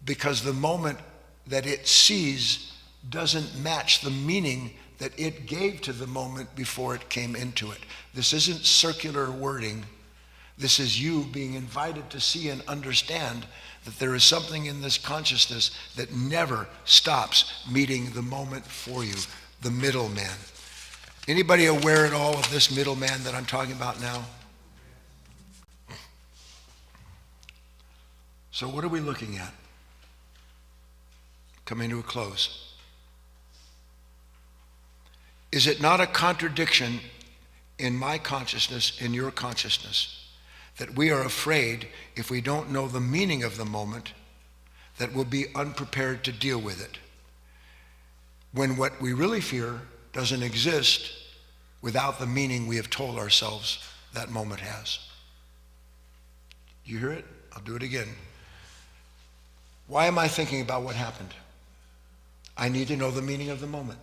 because the moment that it sees doesn't match the meaning that it gave to the moment before it came into it. This isn't circular wording. This is you being invited to see and understand that there is something in this consciousness that never stops meeting the moment for you, the middleman. Anybody aware at all of this middleman that I'm talking about now? So what are we looking at? Coming to a close. Is it not a contradiction in my consciousness, in your consciousness, that we are afraid if we don't know the meaning of the moment that we'll be unprepared to deal with it, when what we really fear doesn't exist without the meaning we have told ourselves that moment has? You hear it? I'll do it again. Why am I thinking about what happened? I need to know the meaning of the moment.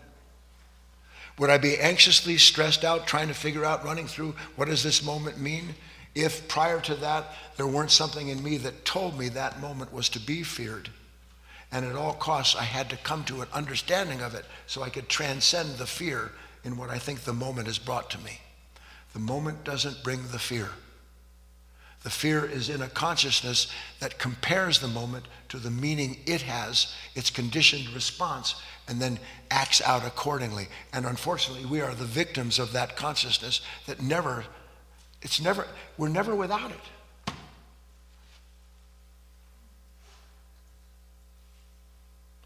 Would I be anxiously stressed out trying to figure out, running through, what does this moment mean, if prior to that there weren't something in me that told me that moment was to be feared? And at all costs I had to come to an understanding of it so I could transcend the fear in what I think the moment has brought to me. The moment doesn't bring the fear. The fear is in a consciousness that compares the moment to the meaning it has, its conditioned response, and then acts out accordingly. And unfortunately, we are the victims of that consciousness that we're never without it.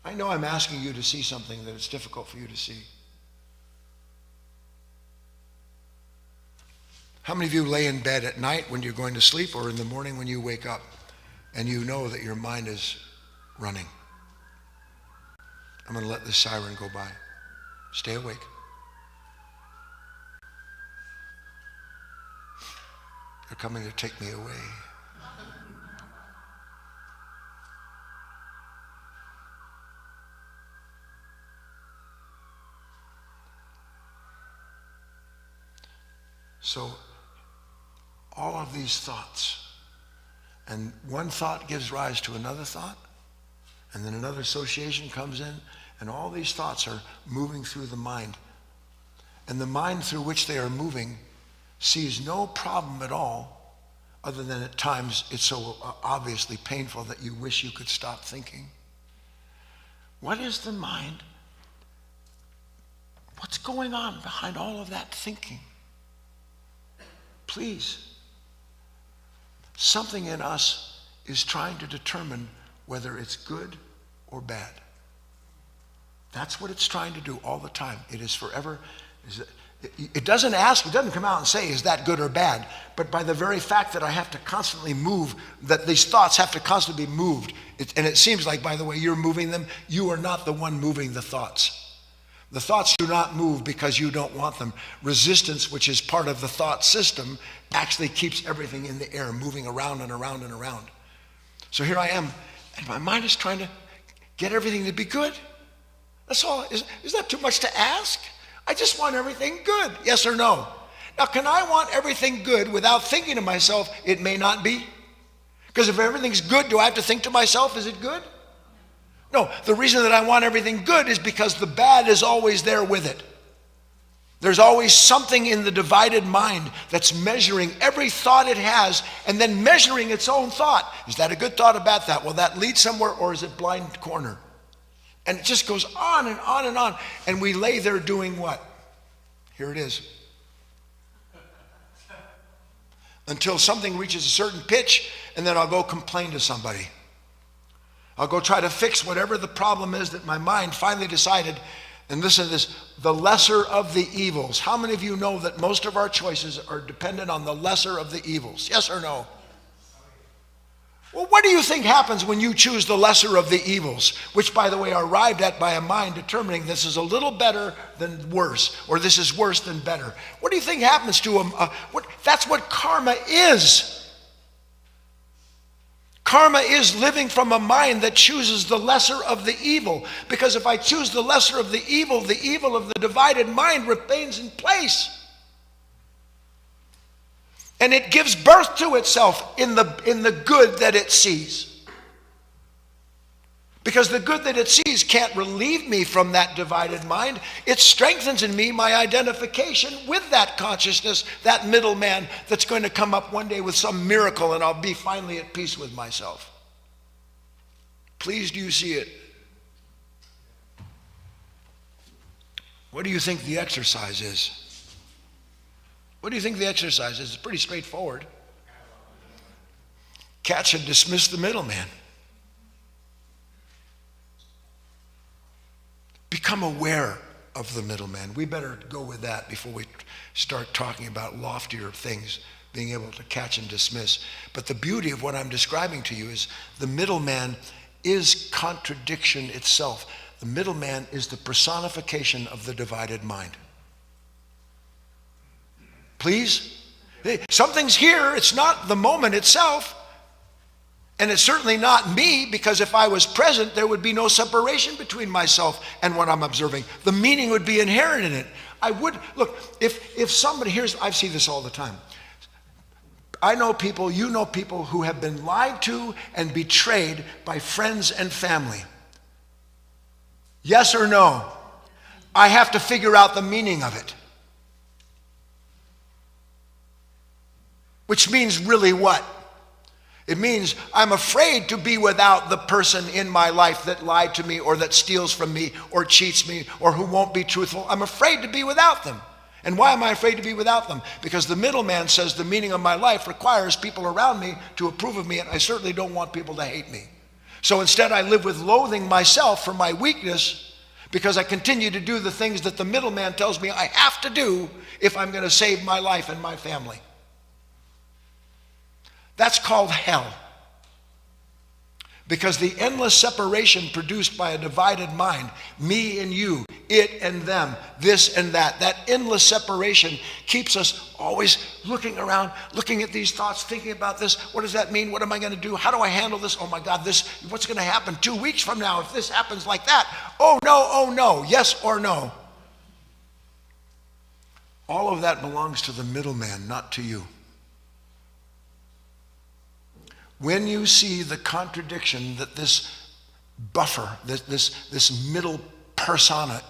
I know I'm asking you to see something that it's difficult for you to see. How many of you lay in bed at night when you're going to sleep or in the morning when you wake up and you know that your mind is running? I'm going to let this siren go by. Stay awake. They're coming to take me away. So all of these thoughts. And one thought gives rise to another thought, and then another association comes in, and all these thoughts are moving through the mind. And the mind through which they are moving sees no problem at all, other than at times it's so obviously painful that you wish you could stop thinking. What is the mind? What's going on behind all of that thinking? Please. Something in us is trying to determine whether it's good or bad. That's what it's trying to do all the time. It is forever. It doesn't ask, it doesn't come out and say, is that good or bad? But by the very fact that I have to constantly move, that these thoughts have to constantly be moved, and it seems like, by the way, you're moving them, you are not the one moving the thoughts. The thoughts do not move because you don't want them. Resistance, which is part of the thought system, actually keeps everything in the air, moving around and around and around. So here I am, and my mind is trying to get everything to be good. That's all. Is that too much to ask? I just want everything good. Yes or no? Now, can I want everything good without thinking to myself, it may not be? Because if everything's good, do I have to think to myself, is it good? No, the reason that I want everything good is because the bad is always there with it. There's always something in the divided mind that's measuring every thought it has and then measuring its own thought. Is that a good thought, a bad thought? Will that lead somewhere, or is it blind corner? And it just goes on and on and on. And we lay there doing what? Here it is. Until something reaches a certain pitch, and then I'll go complain to somebody. I'll go try to fix whatever the problem is that my mind finally decided. And listen to this, the lesser of the evils. How many of you know that most of our choices are dependent on the lesser of the evils? Yes or no? Well, what do you think happens when you choose the lesser of the evils, which, by the way, are arrived at by a mind determining this is a little better than worse, or this is worse than better? What do you think happens to them? That's what karma is. Karma is living from a mind that chooses the lesser of the evil. Because if I choose the lesser of the evil of the divided mind remains in place. And it gives birth to itself in the good that it sees. Because the good that it sees can't relieve me from that divided mind. It strengthens in me my identification with that consciousness, that middleman that's going to come up one day with some miracle, and I'll be finally at peace with myself. Please, do you see it? What do you think the exercise is? What do you think the exercise is? It's pretty straightforward. Catch and dismiss the middleman. Become aware of the middleman. We better go with that before we start talking about loftier things, being able to catch and dismiss. But the beauty of what I'm describing to you is the middleman is contradiction itself. The middleman is the personification of the divided mind. Please? Something's here. It's not the moment itself. And it's certainly not me, because if I was present, there would be no separation between myself and what I'm observing. The meaning would be inherent in it. I would, look, if somebody, I see this all the time. I know people, you know people who have been lied to and betrayed by friends and family. Yes or no? I have to figure out the meaning of it. Which means really what? It means I'm afraid to be without the person in my life that lied to me or that steals from me or cheats me or who won't be truthful. I'm afraid to be without them. And why am I afraid to be without them? Because the middleman says the meaning of my life requires people around me to approve of me, and I certainly don't want people to hate me. So instead I live with loathing myself for my weakness, because I continue to do the things that the middleman tells me I have to do if I'm going to save my life and my family. That's called hell. Because the endless separation produced by a divided mind, me and you, it and them, this and that endless separation keeps us always looking around, looking at these thoughts, thinking about this. What does that mean? What am I going to do? How do I handle this? Oh my God, what's going to happen 2 weeks from now if this happens like that? Oh no, yes or no? All of that belongs to the middleman, not to you. when you see the contradiction that this buffer, this middle persona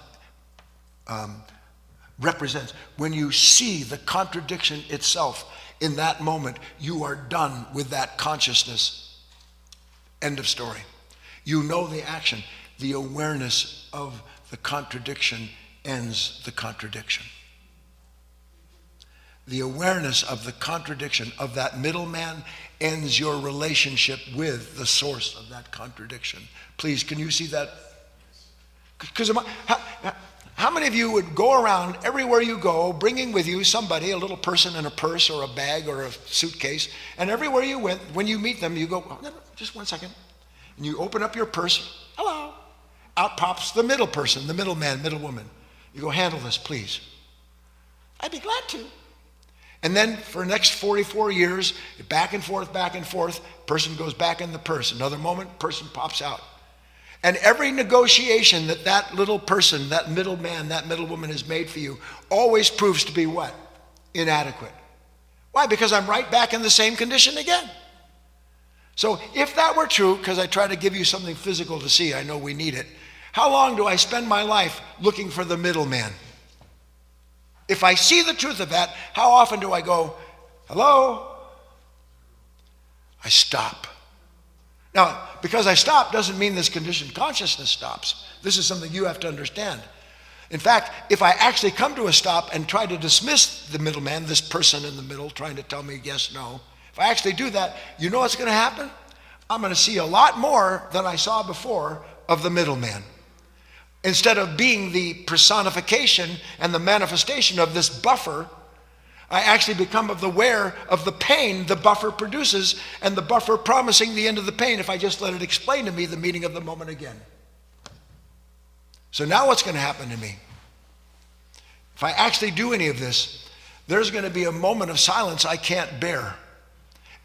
represents, when you see the contradiction itself in that moment, you are done with that consciousness. End of story. You know the action. The awareness of the contradiction ends the contradiction. The awareness of the contradiction of that middleman ends your relationship with the source of that contradiction. Please, can you see that? Because how many of you would go around everywhere you go, bringing with you somebody, a little person in a purse or a bag or a suitcase, and everywhere you went, when you meet them, you go, oh, no, just 1 second. And you open up your purse, hello. Out pops the middle person, the middleman, middle woman. You go, handle this, please. I'd be glad to. And then for the next 44 years, back and forth, person goes back in the purse. Another moment, person pops out. And every negotiation that little person, that middleman, that middle woman has made for you always proves to be what? Inadequate. Why? Because I'm right back in the same condition again. So if that were true, because I try to give you something physical to see, I know we need it, how long do I spend my life looking for the middleman? If I see the truth of that, how often do I go, hello? I stop. Now, because I stop doesn't mean this conditioned consciousness stops. This is something you have to understand. In fact, if I actually come to a stop and try to dismiss the middleman, this person in the middle trying to tell me yes, no, if I actually do that, you know what's going to happen? I'm going to see a lot more than I saw before of the middleman. Instead of being the personification and the manifestation of this buffer, I actually become aware of the pain the buffer produces, and the buffer promising the end of the pain if I just let it explain to me the meaning of the moment again. So now what's going to happen to me? If I actually do any of this, there's going to be a moment of silence I can't bear.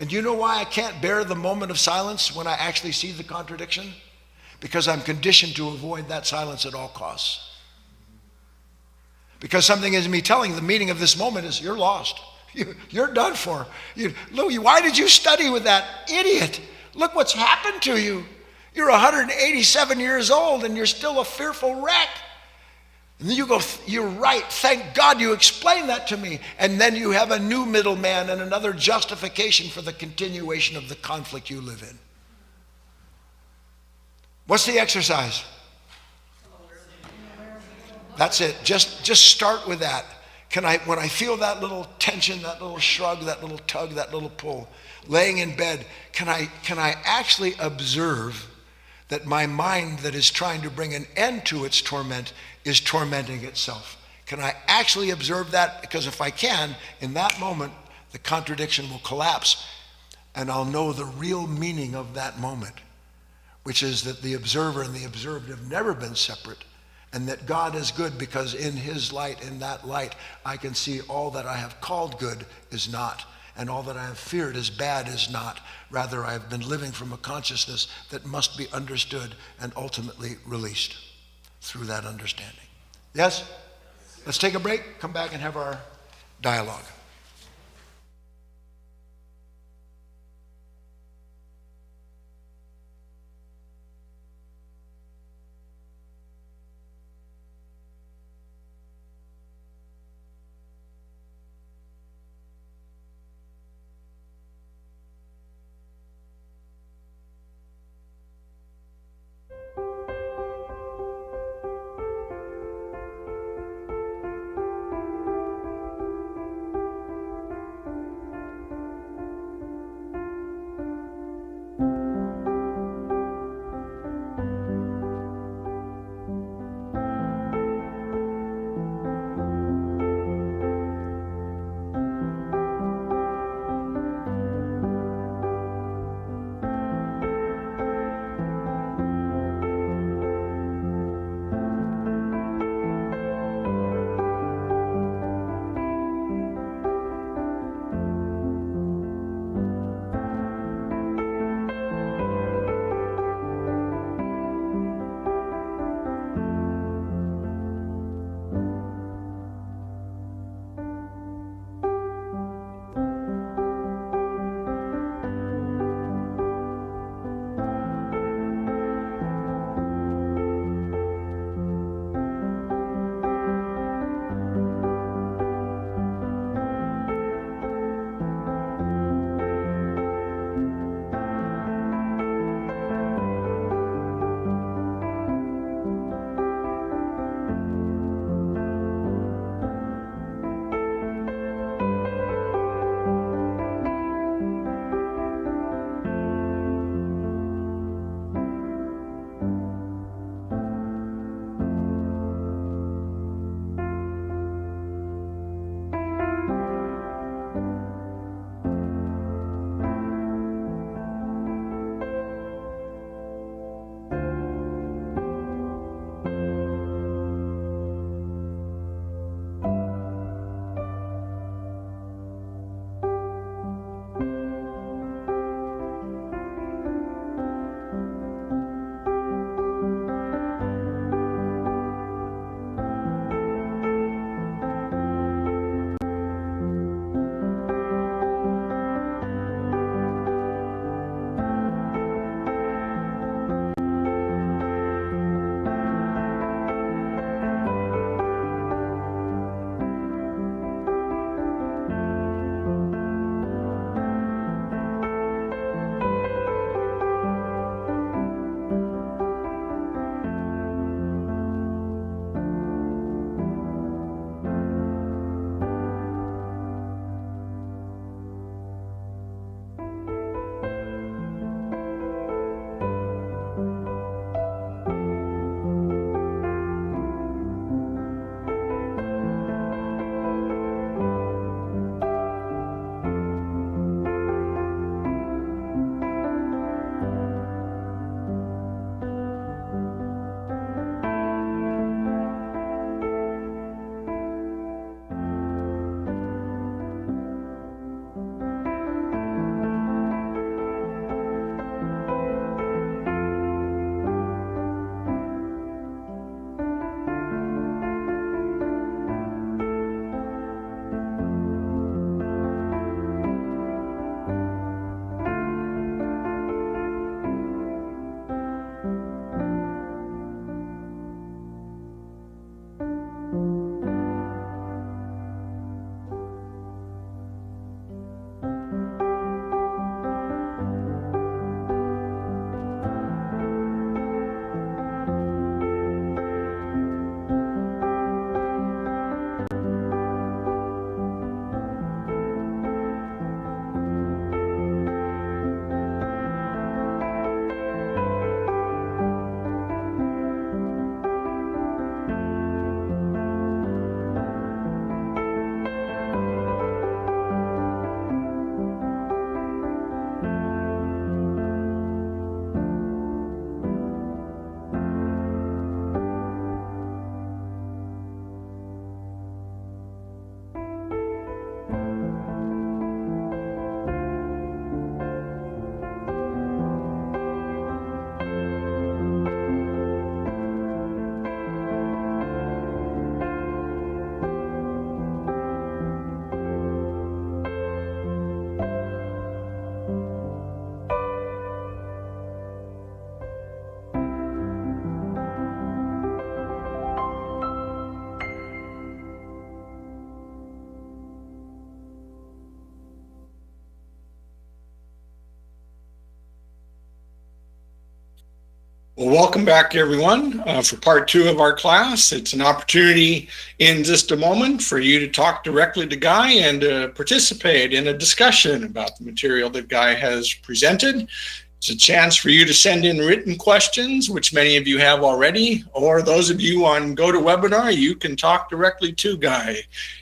And do you know why I can't bear the moment of silence when I actually see the contradiction? Because I'm conditioned to avoid that silence at all costs. Because something is me telling the meaning of this moment is you're lost. You're done for. Louis, why did you study with that idiot? Look what's happened to you. You're 187 years old and you're still a fearful wreck. And then you go, you're right. Thank God you explained that to me. And then you have a new middleman and another justification for the continuation of the conflict you live in. What's the exercise? That's it. Just start with that. When I feel that little tension, that little shrug, that little tug, that little pull, laying in bed, can I actually observe that my mind that is trying to bring an end to its torment is tormenting itself? Can I actually observe that? Because if I can, in that moment, the contradiction will collapse and I'll know the real meaning of that moment, which is that the observer and the observed have never been separate, and that God is good because in his light, in that light, I can see all that I have called good is not, and all that I have feared as bad is not. Rather, I have been living from a consciousness that must be understood and ultimately released through that understanding. Yes? Let's take a break, come back and have our dialogue. Well, welcome back, everyone, for part 2 of our class. It's an opportunity in just a moment for you to talk directly to Guy and participate in a discussion about the material that Guy has presented. It's a chance for you to send in written questions, which many of you have already, or those of you on GoToWebinar, you can talk directly to Guy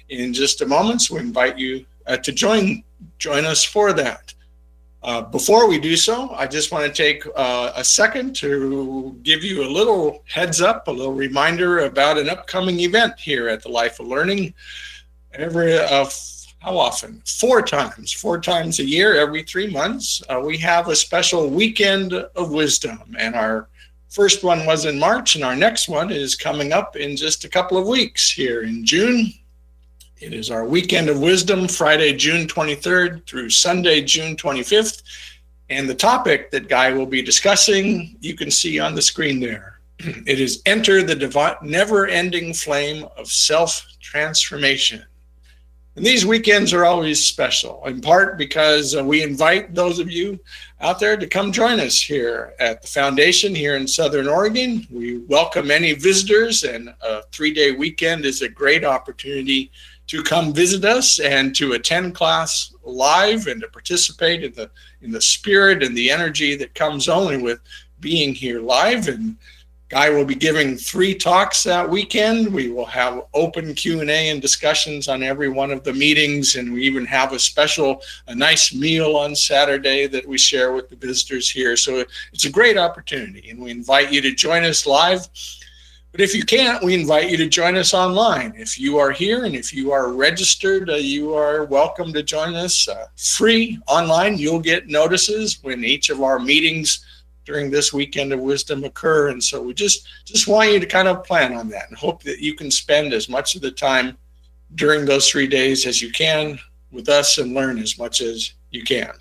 in just a moment. So we invite you to join us for that. Before we do so, I just want to take a second to give you a little heads up, a little reminder about an upcoming event here at the Life of Learning. How often? 4 times a year, every 3 months, we have a special weekend of wisdom. And our first one was in March, and our next one is coming up in just a couple of weeks here in June. It is our Weekend of Wisdom, Friday, June 23rd through Sunday, June 25th. And the topic that Guy will be discussing, you can see on the screen there. It is Enter the Never-Ending Flame of Self-Transformation. And these weekends are always special, in part because we invite those of you out there to come join us here at the Foundation here in Southern Oregon. We welcome any visitors, and a 3-day weekend is a great opportunity to come visit us and to attend class live and to participate in the spirit and the energy that comes only with being here live. And Guy will be giving 3 talks that weekend. We will have open Q&A and discussions on every one of the meetings, and we even have a nice meal on Saturday that we share with the visitors here. So it's a great opportunity, and we invite you to join us live. But if you can't, we invite you to join us online. If you are here and if you are registered, you are welcome to join us free online. You'll get notices when each of our meetings during this Weekend of Wisdom occur. And so we just want you to kind of plan on that and hope that you can spend as much of the time during those 3 days as you can with us and learn as much as you can.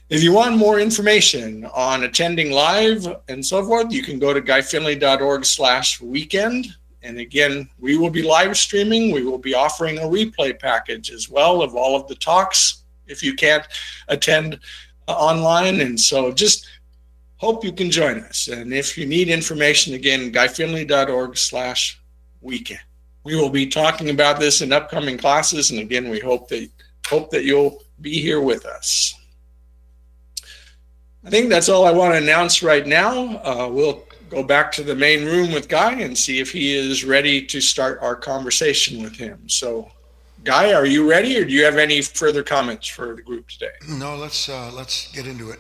If you want more information on attending live and so forth, you can go to guyfinley.org/weekend. And again, we will be live streaming. We will be offering a replay package as well of all of the talks if you can't attend online. And so just hope you can join us. And if you need information, again, guyfinley.org/weekend. We will be talking about this in upcoming classes. And again, we hope that you'll be here with us. I think that's all I want to announce right now. We'll go back to the main room with Guy and see if he is ready to start our conversation with him. So, Guy, are you ready, or do you have any further comments for the group today? No, let's get into it.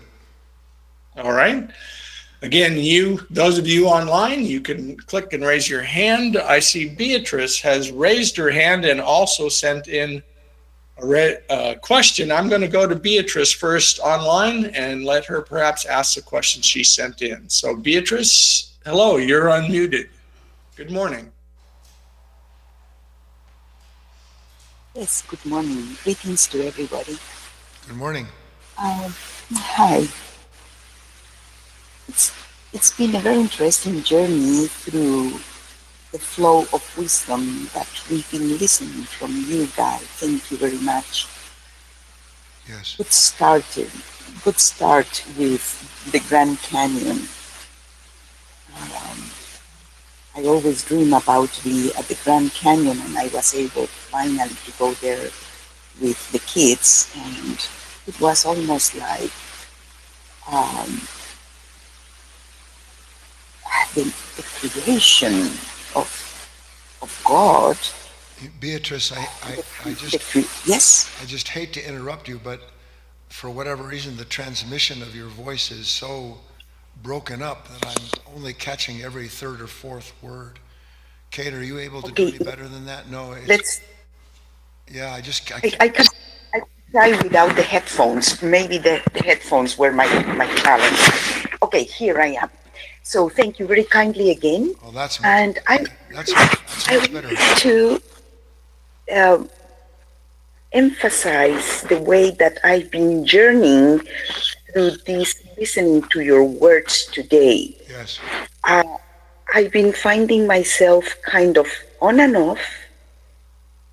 All right. Again, those of you online, you can click and raise your hand. I see Beatrice has raised her hand and also sent in a question. I'm going to go to Beatrice first online and let her perhaps ask the question she sent in. So Beatrice, hello, you're unmuted. Good morning. Yes, good morning. Greetings to everybody. Good morning. Hi. It's been a very interesting journey through the flow of wisdom that we've been listening from you, Guy. Thank you very much. Yes. Good start with the Grand Canyon. I always dream about being at the Grand Canyon, and I was able finally to go there with the kids, and it was almost like the creation of God. Beatrice, I just hate to interrupt you, but for whatever reason, the transmission of your voice is so broken up that I'm only catching every 3rd or 4th word. Kate, are you able to do any better than that? No. Yeah, I can try without the headphones. Maybe the headphones were my challenge. Okay, here I am. So thank you very kindly again. Oh, that's and that's much better. Want to emphasize the way that I've been journeying through this, listening to your words today. Yes. I've been finding myself kind of on and off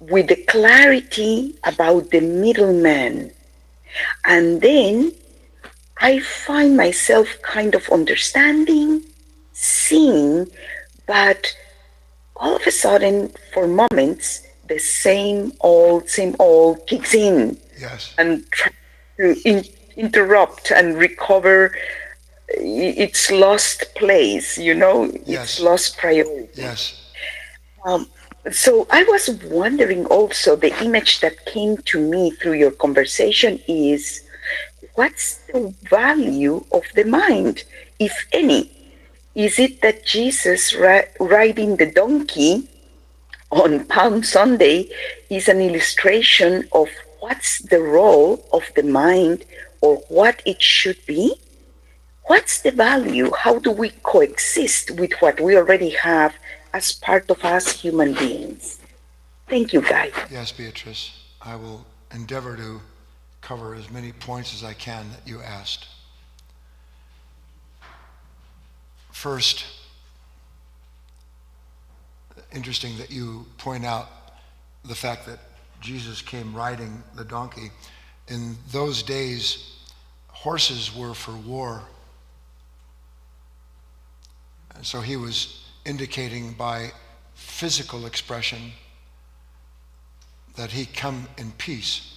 with the clarity about the middleman. And then I find myself kind of understanding seeing, but all of a sudden, for moments, the same old kicks in Yes. and tries to interrupt and recover its lost place, its Yes. lost priority. Yes. Um, so I was wondering also, the image that came to me through your conversation is, what's the value of the mind, if any? Is it that Jesus riding the donkey on Palm Sunday is an illustration of what's the role of the mind or what it should be? What's the value? How do we coexist with what we already have as part of us human beings? Thank you, Guy. Yes, Beatrice. I will endeavor to cover as many points as I can that you asked. First, interesting that you point out the fact that Jesus came riding the donkey. In those days, horses were for war. And so he was indicating by physical expression that he come in peace,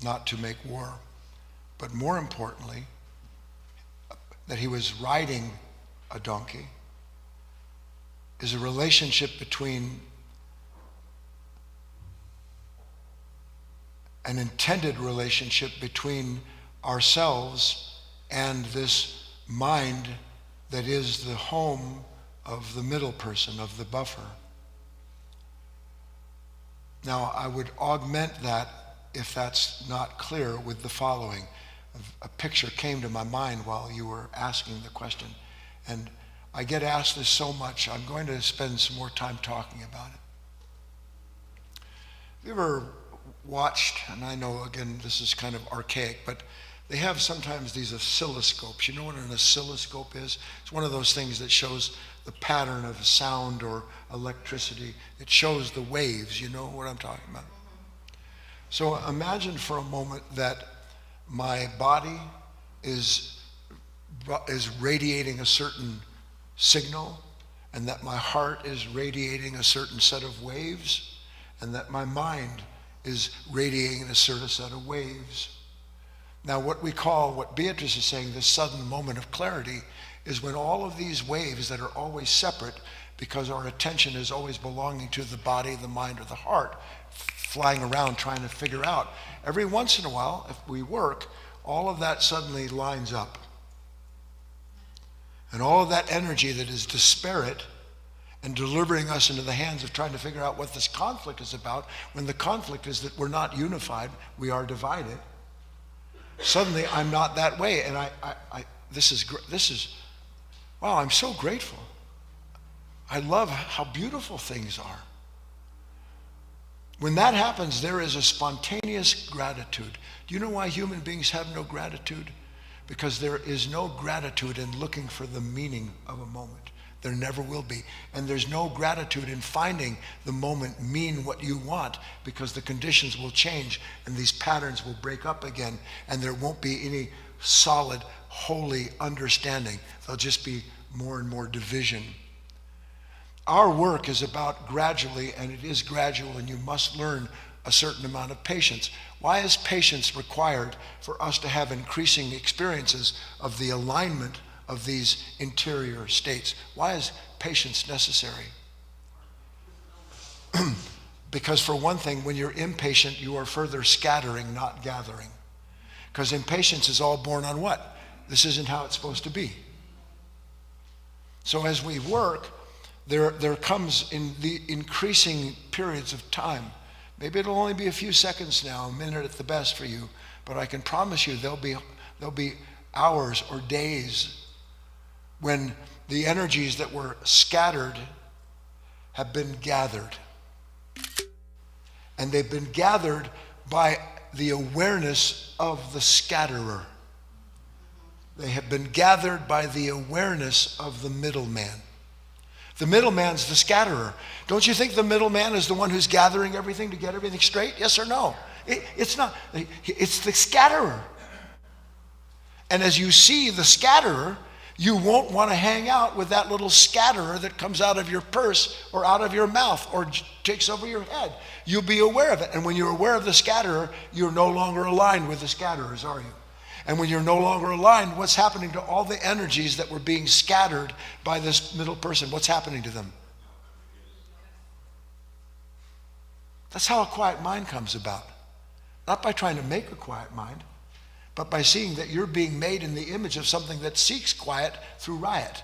not to make war. But more importantly, that he was riding a donkey is a relationship between an intended relationship between ourselves and this mind that is the home of the middle person, of the buffer. Now, I would augment that, if that's not clear, with the following. A picture came to my mind while you were asking the question, and I get asked this so much, I'm going to spend some more time talking about it. Have you ever watched, and I know, again, this is kind of archaic, but they have sometimes these oscilloscopes. You know what an oscilloscope is? It's one of those things that shows the pattern of sound or electricity. It shows the waves. You know what I'm talking about? So imagine for a moment that my body is radiating a certain signal, and that my heart is radiating a certain set of waves, and that my mind is radiating a certain set of waves. Now, what we call, what Beatrice is saying, this sudden moment of clarity, is when all of these waves that are always separate, because our attention is always belonging to the body, the mind, or the heart, flying around trying to figure out. Every once in a while, if we work, all of that suddenly lines up. And all of that energy that is disparate and delivering us into the hands of trying to figure out what this conflict is about, when the conflict is that we're not unified, we are divided. Suddenly, I'm not that way, and this is, wow, I'm so grateful. I love how beautiful things are. When that happens, there is a spontaneous gratitude. Do you know why human beings have no gratitude? Because there is no gratitude in looking for the meaning of a moment. There never will be. And there's no gratitude in finding the moment mean what you want, because the conditions will change and these patterns will break up again, and there won't be any solid, holy understanding. There'll just be more and more division. Our work is about gradually, and it is gradual, and you must learn a certain amount of patience. Why is patience required for us to have increasing experiences of the alignment of these interior states? Why is patience necessary? Because for one thing, when you're impatient, you are further scattering, not gathering. Because impatience is all born on what? This isn't how it's supposed to be. So as we work, there comes in the increasing periods of time. Maybe it'll only be a few seconds now, a minute at the best for you, but I can promise you there'll be hours or days when the energies that were scattered have been gathered. And they've been gathered by the awareness of the scatterer. They have been gathered by the awareness of the middleman. The middleman's the scatterer. Don't you think the middleman is the one who's gathering everything to get everything straight? Yes or no? It's not. It's the scatterer. And as you see the scatterer, You won't want to hang out with that little scatterer that comes out of your purse or out of your mouth or takes over your head. You'll be aware of it. And when you're aware of the scatterer, you're no longer aligned with the scatterers, are you? And when you're no longer aligned, what's happening to all the energies that were being scattered by this middle person? What's happening to them? That's how a quiet mind comes about. Not by trying to make a quiet mind, but by seeing that you're being made in the image of something that seeks quiet through riot.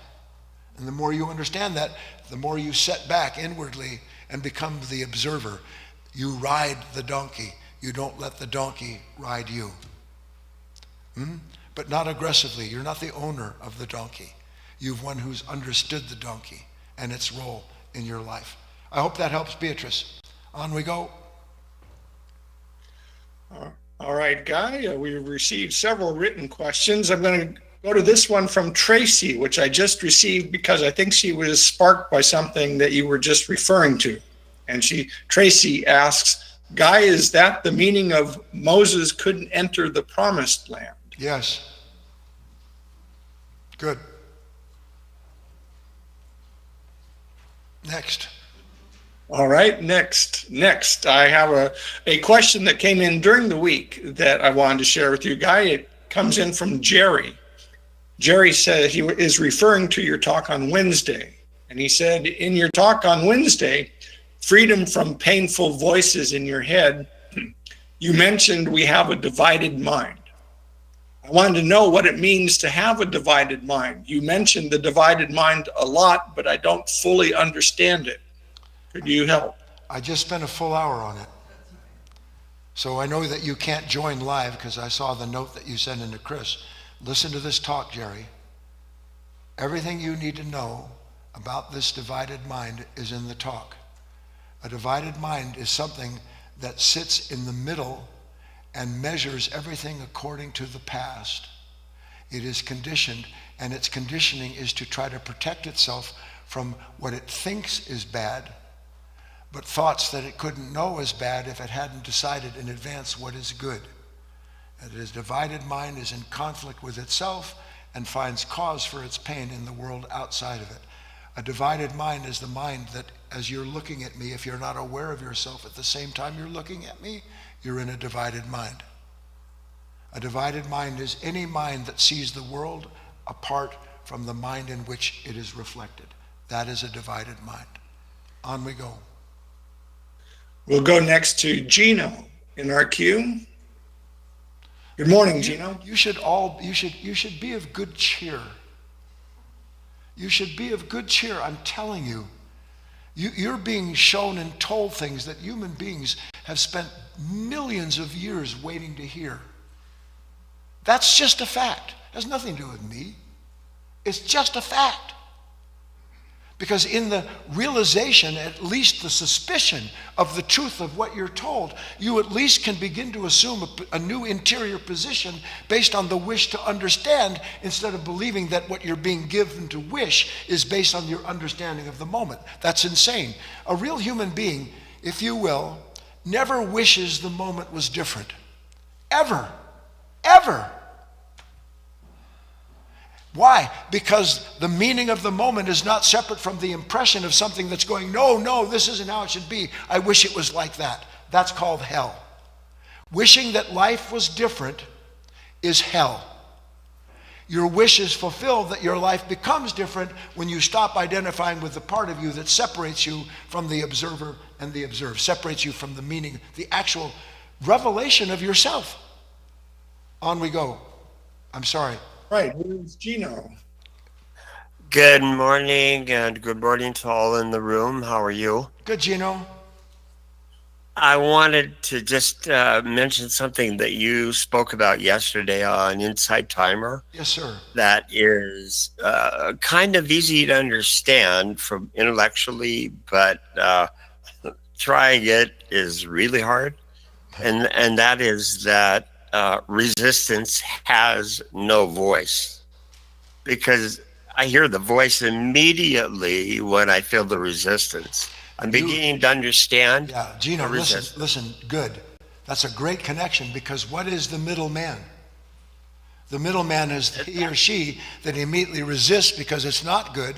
And the more you understand that, the more you set back inwardly and become the observer. You ride the donkey. You don't let the donkey ride you. But not aggressively. You're not the owner of the donkey. You've one who's understood the donkey and its role in your life. I hope that helps, Beatrice. On we go. All right, Guy, we've received several written questions. I'm going to go to this one from Tracy, which I just received because I think she was sparked by something that you were just referring to. And Tracy asks, Guy, is that the meaning of Moses couldn't enter the promised land? Yes. Good. Next. All right, next. I have a question that came in during the week that I wanted to share with you, Guy. It comes in from Jerry. Jerry said he is referring to your talk on Wednesday. And he said, in your talk on Wednesday, freedom from painful voices in your head, you mentioned we have a divided mind. I wanted to know what it means to have a divided mind. You mentioned the divided mind a lot, but I don't fully understand it. Could you help? I just spent a full hour on it. So I know that you can't join live because I saw the note that you sent into Chris. Listen to this talk, Jerry. Everything you need to know about this divided mind is in the talk. A divided mind is something that sits in the middle and measures everything according to the past. It is conditioned, and its conditioning is to try to protect itself from what it thinks is bad, but thoughts that it couldn't know as bad if it hadn't decided in advance what is good. And its divided mind is in conflict with itself and finds cause for its pain in the world outside of it. A divided mind is the mind that, as you're looking at me, if you're not aware of yourself at the same time you're looking at me, you're in a divided mind. A divided mind is any mind that sees the world apart from the mind in which it is reflected. That is a divided mind. On we go. We'll go next to Gino in our queue. Good morning, Gino. You should be of good cheer. You should be of good cheer. I'm telling you. You're being shown and told things that human beings have spent millions of years waiting to hear. That's just a fact. It has nothing to do with me. It's just a fact. Because in the realization, at least the suspicion of the truth of what you're told, you at least can begin to assume a new interior position based on the wish to understand, instead of believing that what you're being given to wish is based on your understanding of the moment. That's insane. A real human being, if you will, never wishes the moment was different. Ever. Ever. Why? Because the meaning of the moment is not separate from the impression of something that's going, no, this isn't how it should be. I wish it was like that. That's called hell. Wishing that life was different is hell. Your wish is fulfilled that your life becomes different when you stop identifying with the part of you that separates you from the observer and the observed, separates you from the meaning, the actual revelation of yourself. On we go. I'm sorry. Right, who's Gino? Good morning, and good morning to all in the room. How are you? Good, Gino. I wanted to just mention something that you spoke about yesterday on Insight Timer. Yes, sir. That is kind of easy to understand from intellectually, but trying it is really hard. And that is that resistance has no voice, because I hear the voice immediately when I feel the resistance. I'm beginning to understand. Yeah, Gino, listen, good. That's a great connection, because what is the middleman? The middleman is he or she that immediately resists because it's not good,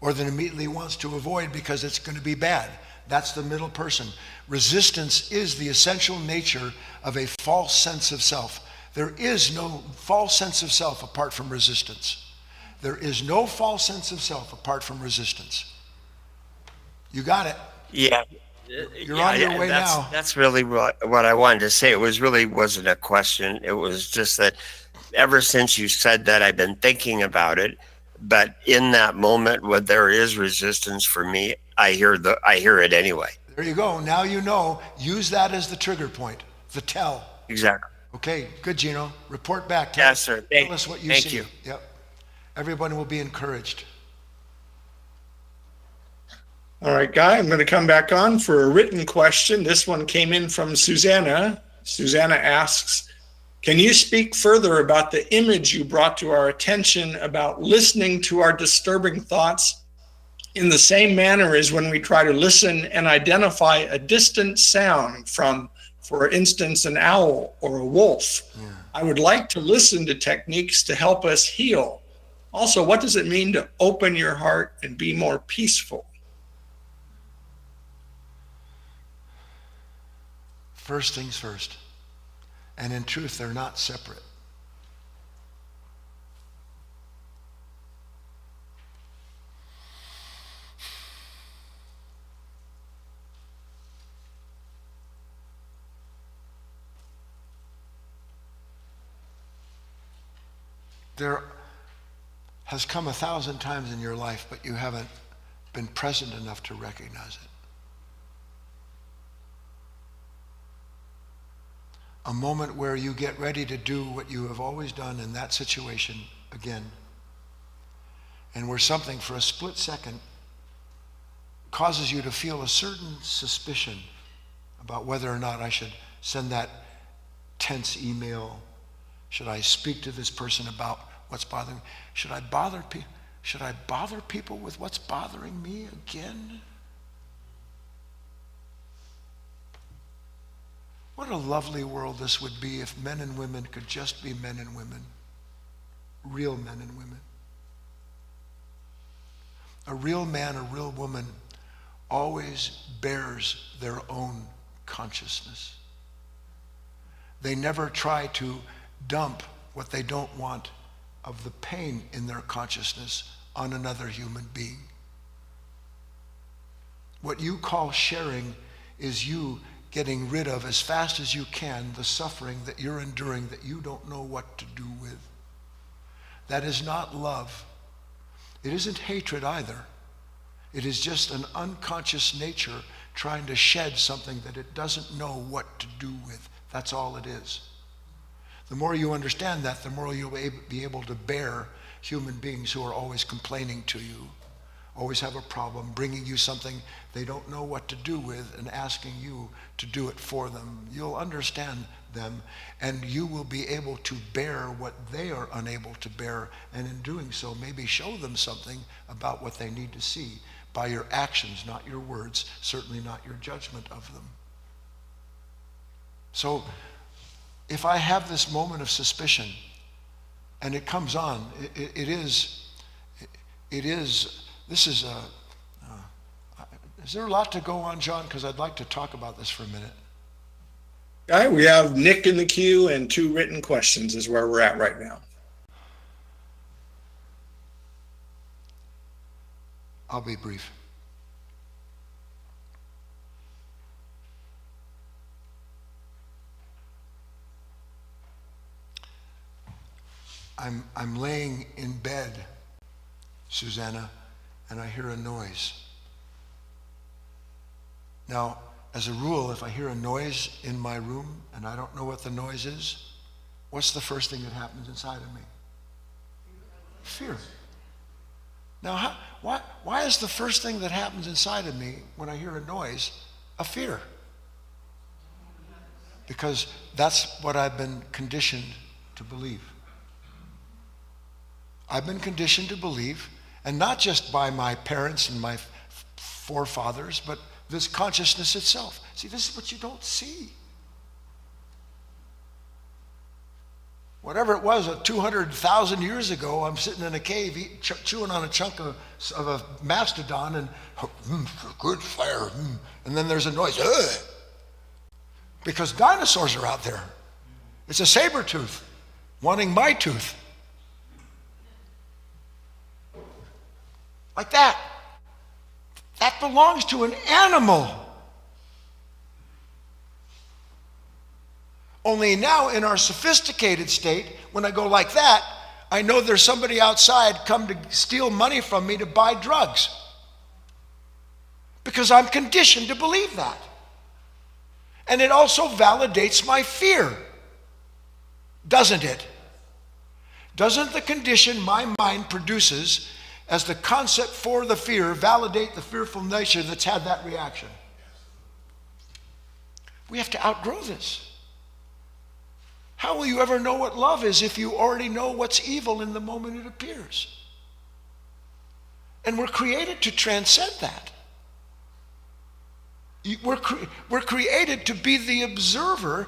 or that immediately wants to avoid because it's going to be bad. That's the middle person. Resistance is the essential nature of a false sense of self. There is no false sense of self apart from resistance. There is no false sense of self apart from resistance. You got it. Yeah. You're on your way now. That's really what I wanted to say. It wasn't a question. It was just that ever since you said that, I've been thinking about it. But in that moment when there is resistance for me, I hear it anyway. There you go. Now you know. Use that as the trigger point, the tell. Exactly. Okay, good, Gino. Report back. Yes, sir. Tell us what you see. Thank you. Yep. Everyone will be encouraged. All right, Guy, I'm going to come back on for a written question. This one came in from Susanna. Susanna asks, can you speak further about the image you brought to our attention about listening to our disturbing thoughts in the same manner as when we try to listen and identify a distant sound from, for instance, an owl or a wolf? Yeah. I would like to listen to techniques to help us heal. Also, what does it mean to open your heart and be more peaceful? First things first. And in truth, they're not separate. There has come 1,000 times in your life, but you haven't been present enough to recognize it. A moment where you get ready to do what you have always done in that situation again, and where something for a split second causes you to feel a certain suspicion about whether or not I should send that tense email. Should I speak to this person about what's bothering me? Should I bother people with what's bothering me again? What a lovely world this would be if men and women could just be men and women, real men and women. A real man, a real woman always bears their own consciousness. They never try to dump what they don't want of the pain in their consciousness on another human being. What you call sharing is you getting rid of as fast as you can the suffering that you're enduring that you don't know what to do with. That is not love. It isn't hatred either. It is just an unconscious nature trying to shed something that it doesn't know what to do with. That's all it is. The more you understand that, the more you'll be able to bear human beings who are always complaining to you, always have a problem, bringing you something they don't know what to do with and asking you to do it for them. You'll understand them, and you will be able to bear what they are unable to bear, and in doing so, maybe show them something about what they need to see by your actions, not your words, certainly not your judgment of them. So, if I have this moment of suspicion, and it comes on, is there a lot to go on, John? Because I'd like to talk about this for a minute. All right, we have Nick in the queue and 2 written questions is where we're at right now. I'll be brief. I'm laying in bed, Susanna, and I hear a noise. Now, as a rule, if I hear a noise in my room and I don't know what the noise is, what's the first thing that happens inside of me? Fear. Now, why is the first thing that happens inside of me when I hear a noise a fear? Because that's what I've been conditioned to believe. I've been conditioned to believe, and not just by my parents and my forefathers, but this consciousness itself. See, this is what you don't see. whatever it was, 200,000 years ago, I'm sitting in a cave chewing on a chunk of a mastodon and good fire. And then there's a noise. Ugh! Because dinosaurs are out there. It's a saber tooth wanting my tooth. Like that. That belongs to an animal. Only now in our sophisticated state, when I go like that, I know there's somebody outside come to steal money from me to buy drugs. Because I'm conditioned to believe that. And it also validates my fear. Doesn't it? Doesn't the condition my mind produces as the concept for the fear validate the fearful nature that's had that reaction? We have to outgrow this. How will you ever know what love is if you already know what's evil in the moment it appears? And we're created to transcend that. We're created to be the observer,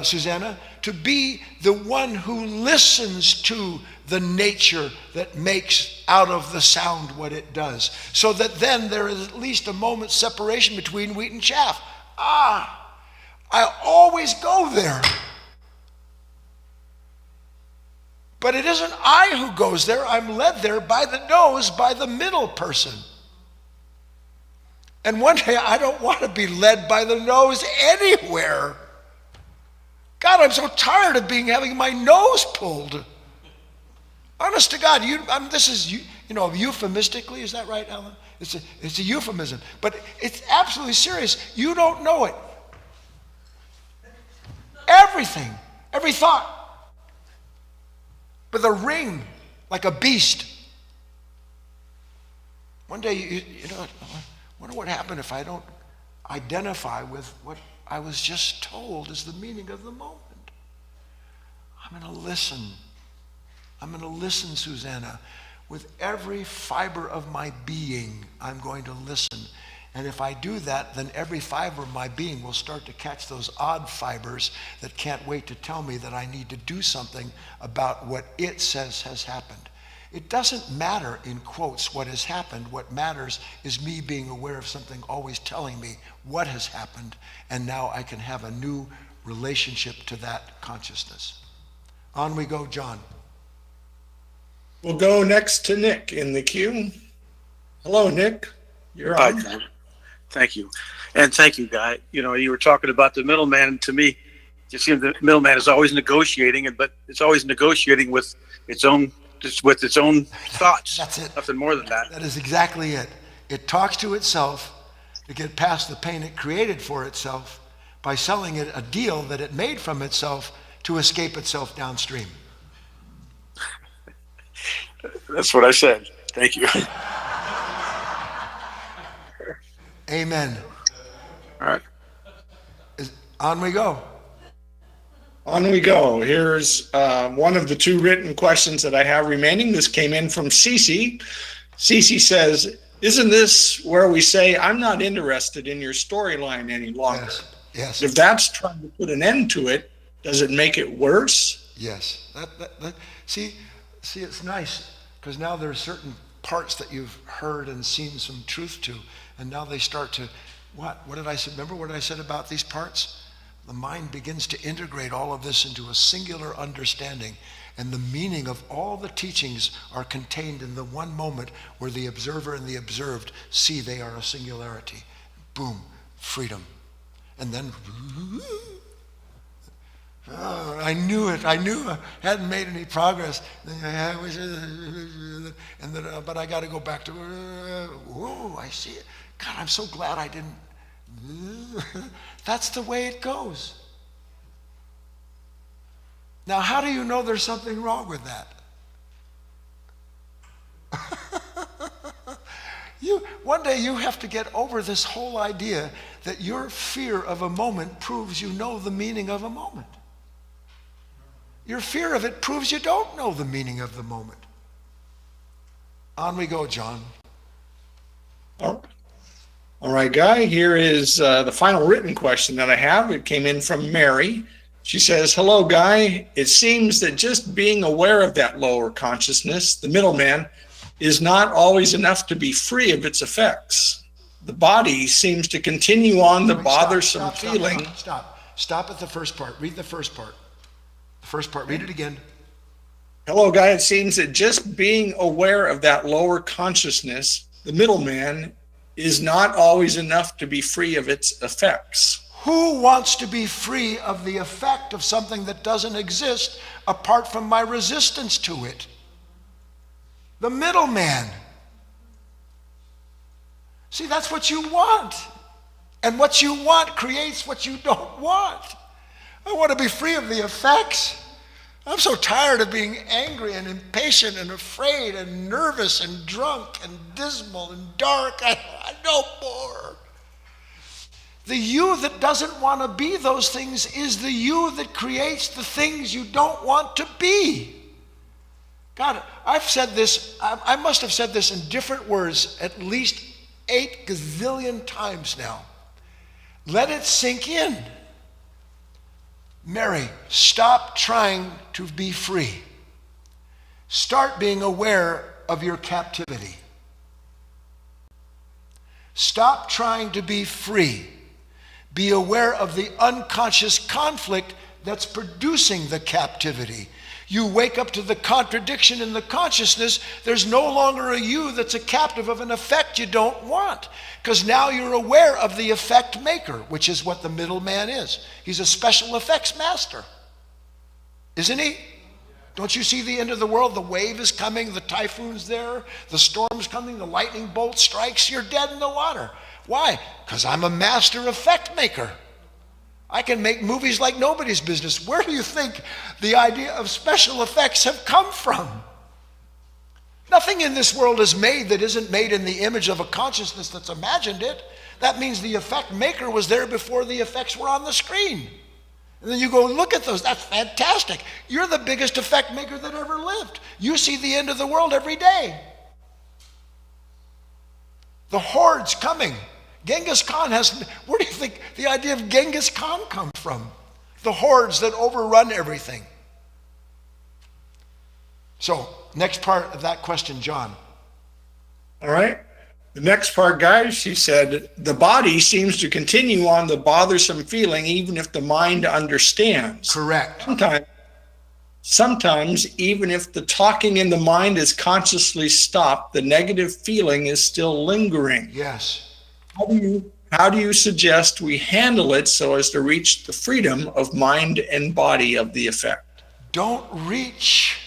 Susanna, to be the one who listens to the nature that makes out of the sound what it does. So that then there is at least a moment's separation between wheat and chaff. I always go there. But it isn't I who goes there. I'm led there by the nose, by the middle person. And one day I don't want to be led by the nose anywhere. God, I'm so tired of having my nose pulled. Honest to God, this is euphemistically, is that right, Ellen? It's a euphemism, but it's absolutely serious. You don't know it. Everything, every thought, with a ring, like a beast. One day, I wonder what happened if I don't identify with what I was just told is the meaning of the moment. I'm going to listen. I'm going to listen, Susanna. With every fiber of my being, I'm going to listen. And if I do that, then every fiber of my being will start to catch those odd fibers that can't wait to tell me that I need to do something about what it says has happened. It doesn't matter, in quotes, what has happened. What matters is me being aware of something always telling me what has happened, and now I can have a new relationship to that consciousness. On we go, John. We'll go next to Nick in the queue. Hello, Nick. You're on. Hi, thank you. And thank you, Guy. You were talking about the middleman, and to me, it just seems the middleman is always negotiating, but it's always negotiating with its own thoughts. That's it. Nothing more than that. That is exactly it. It talks to itself to get past the pain it created for itself by selling it a deal that it made from itself to escape itself downstream. That's what I said. Thank you. Amen. All right. On we go. On we go. Here's one of the two written questions that I have remaining. This came in from Cece. Cece says, isn't this where we say, I'm not interested in your storyline any longer? Yes. If that's trying to put an end to it, does it make it worse? Yes. See, it's nice because now there's certain parts that you've heard and seen some truth to, and now they start to, what did I say? Remember what I said about these parts? The mind begins to integrate all of this into a singular understanding, and the meaning of all the teachings are contained in the one moment where the observer and the observed see they are a singularity. Boom, freedom. And then, I knew it. I knew I hadn't made any progress. But I got to go back to, whoa, I see it. God, I'm so glad I didn't. That's the way it goes. Now, how do you know there's something wrong with that? One day you have to get over this whole idea that your fear of a moment proves you know the meaning of a moment. Your fear of it proves you don't know the meaning of the moment. On we go, John. All right, Guy, here is the final written question that I have. It came in from Mary. She says, hello, Guy. It seems that just being aware of that lower consciousness, the middleman, is not always enough to be free of its effects. The body seems to continue on the bothersome feeling. Stop at the first part. Read the first part. The first part, read it again. Hello, Guy. It seems that just being aware of that lower consciousness, the middleman, is not always enough to be free of its effects. Who wants to be free of the effect of something that doesn't exist apart from my resistance to it? The middleman. See, that's what you want. And what you want creates what you don't want. I want to be free of the effects. I'm so tired of being angry and impatient and afraid and nervous and drunk and dismal and dark. I no more. The you that doesn't want to be those things is the you that creates the things you don't want to be. God, I've said this, I must have said this in different words at least 8 gazillion times now. Let it sink in. Mary, stop trying to be free. Start being aware of your captivity. Stop trying to be free. Be aware of the unconscious conflict that's producing the captivity. You wake up to the contradiction in the consciousness. There's no longer a you that's a captive of an effect you don't want. Because now you're aware of the effect maker, which is what the middleman is. He's a special effects master. Isn't he? Don't you see the end of the world? The wave is coming, the typhoon's there, the storm's coming, the lightning bolt strikes, you're dead in the water. Why? Because I'm a master effect maker. I can make movies like nobody's business. Where do you think the idea of special effects have come from? Nothing in this world is made that isn't made in the image of a consciousness that's imagined it. That means the effect maker was there before the effects were on the screen. And then you go look at those. That's fantastic. You're the biggest effect maker that ever lived. You see the end of the world every day. The horde's coming. Genghis Khan where do you think the idea of Genghis Khan comes from? The hordes that overrun everything. So, next part of that question, John. All right. The next part, guys, she said, the body seems to continue on the bothersome feeling even if the mind understands. Correct. Sometimes, even if the talking in the mind is consciously stopped, the negative feeling is still lingering. Yes. How do you suggest we handle it so as to reach the freedom of mind and body of the effect? Don't reach.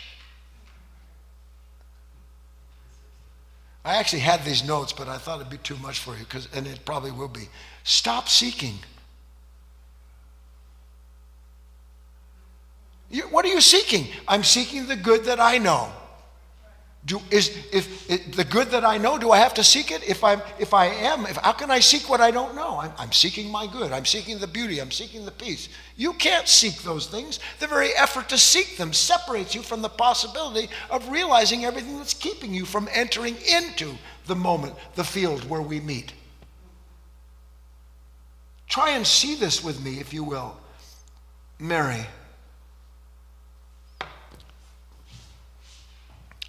I actually had these notes, but I thought it'd be too much for you, and it probably will be. Stop seeking. What are you seeking? I'm seeking the good that I know. The good that I know, do I have to seek it? How can I seek what I don't know? I'm seeking my good. I'm seeking the beauty. I'm seeking the peace. You can't seek those things. The very effort to seek them separates you from the possibility of realizing everything that's keeping you from entering into the moment, the field where we meet. Try and see this with me, if you will. Mary,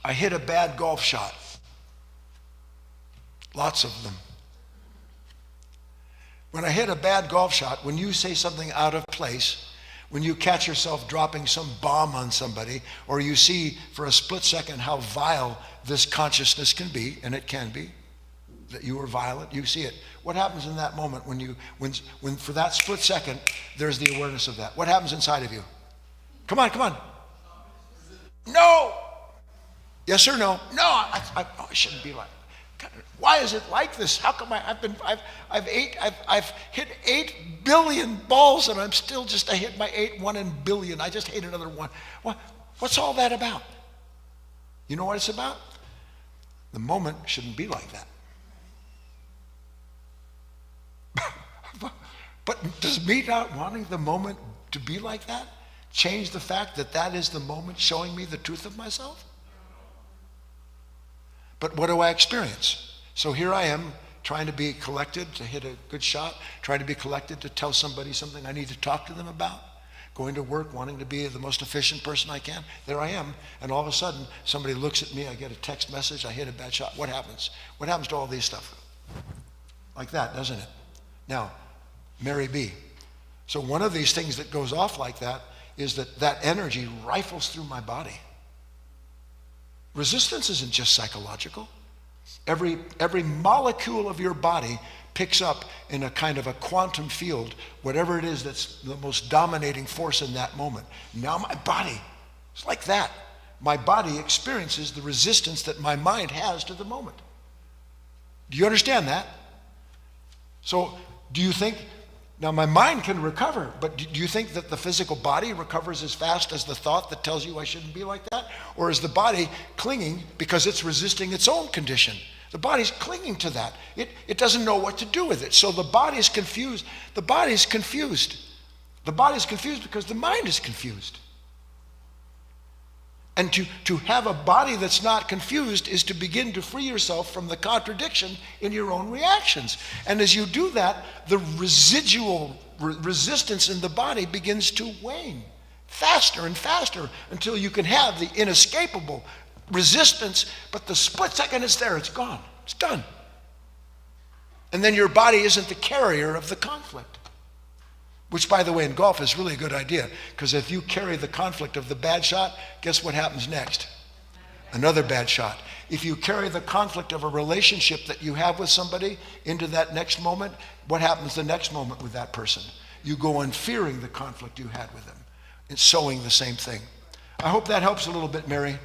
I hit a bad golf shot. Lots of them. When I hit a bad golf shot, when you say something out of place, when you catch yourself dropping some bomb on somebody, or you see for a split second how vile this consciousness can be, and it can be, that you are violent, you see it. What happens in that moment when for that split second, there's the awareness of that? What happens inside of you? Come on. No! Yes or no? No, I shouldn't be like that. Why is it like this? How come I've hit 8 billion balls and I'm still just, I hit my 1 in billion. I just hit another one. What's all that about? You know what it's about? The moment shouldn't be like that. But does me not wanting the moment to be like that change the fact that that is the moment showing me the truth of myself? But what do I experience? So here I am trying to be collected to hit a good shot, trying to be collected to tell somebody something I need to talk to them about, going to work, wanting to be the most efficient person I can. There I am, and all of a sudden, somebody looks at me, I get a text message, I hit a bad shot. What happens? What happens to all these stuff? Like that, doesn't it? Now, Mary B. So one of these things that goes off like that is that energy rifles through my body. Resistance isn't just psychological. Every molecule of your body picks up in a kind of a quantum field whatever it is that's the most dominating force in that moment. Now my body is like that. My body experiences the resistance that my mind has to the moment. Do you understand that? So do you think, now my mind can recover, but do you think that the physical body recovers as fast as the thought that tells you I shouldn't be like that? Or is the body clinging because it's resisting its own condition? The body's clinging to that. It doesn't know what to do with it. So the body's confused. The body's confused. The body's confused because the mind is confused. And to have a body that's not confused is to begin to free yourself from the contradiction in your own reactions. And as you do that, the residual resistance in the body begins to wane faster and faster until you can have the inescapable resistance, but the split second it's there, it's gone, it's done. And then your body isn't the carrier of the conflict. Which, by the way, in golf is really a good idea, because if you carry the conflict of the bad shot, guess what happens next? Another bad shot. If you carry the conflict of a relationship that you have with somebody into that next moment, what happens the next moment with that person? You go on fearing the conflict you had with them. It's sowing the same thing. I hope that helps a little bit, Mary.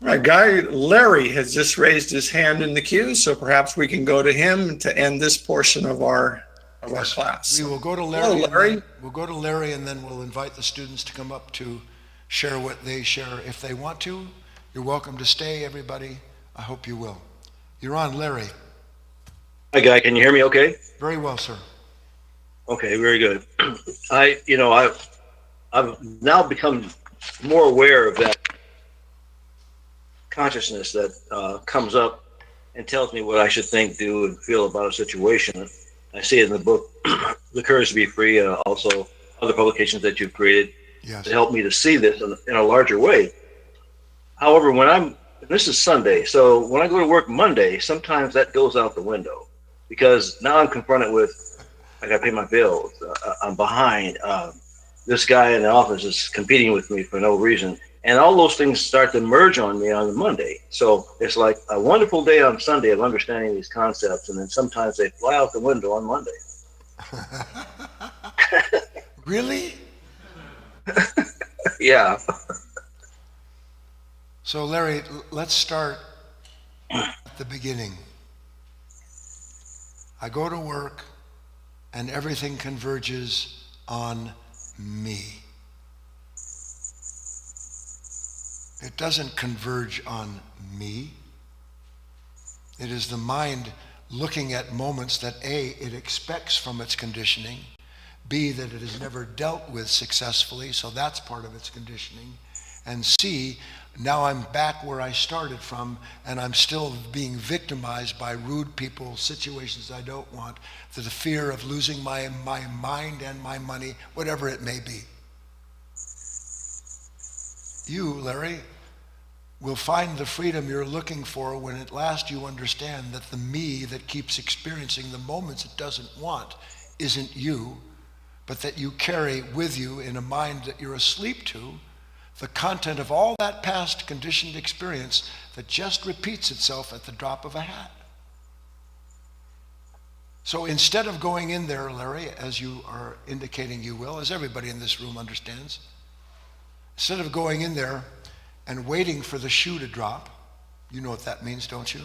All right, Guy, Larry has just raised his hand in the queue, so perhaps we can go to him to end this portion of our class. We will go to Larry. Hello, Larry. We'll go to Larry, and then we'll invite the students to come up to share what they share. If they want to, you're welcome to stay, everybody. I hope you will. You're on, Larry. Hi, Guy. Can you hear me okay? Very well, sir. Okay, very good. I've now become more aware of that consciousness that comes up and tells me what I should think, do, and feel about a situation. I see it in the book, The Courage to Be Free, also other publications that you've created to help me to see this in a larger way. However, this is Sunday, so when I go to work Monday, sometimes that goes out the window because now I'm confronted with, I got to pay my bills. I'm behind. This guy in the office is competing with me for no reason. And all those things start to merge on me on Monday. So it's like a wonderful day on Sunday of understanding these concepts, and then sometimes they fly out the window on Monday. Really? Yeah. So, Larry, let's start at the beginning. I go to work, and everything converges on me. It doesn't converge on me. It is the mind looking at moments that A, it expects from its conditioning, B, that it has never dealt with successfully, so that's part of its conditioning, and C, now I'm back where I started from, and I'm still being victimized by rude people, situations I don't want, to the fear of losing my mind and my money, whatever it may be. You, Larry, will find the freedom you're looking for when at last you understand that the me that keeps experiencing the moments it doesn't want isn't you, but that you carry with you in a mind that you're asleep to the content of all that past conditioned experience that just repeats itself at the drop of a hat. So instead of going in there, Larry, as you are indicating you will, as everybody in this room understands, instead of going in there and waiting for the shoe to drop, you know what that means, don't you?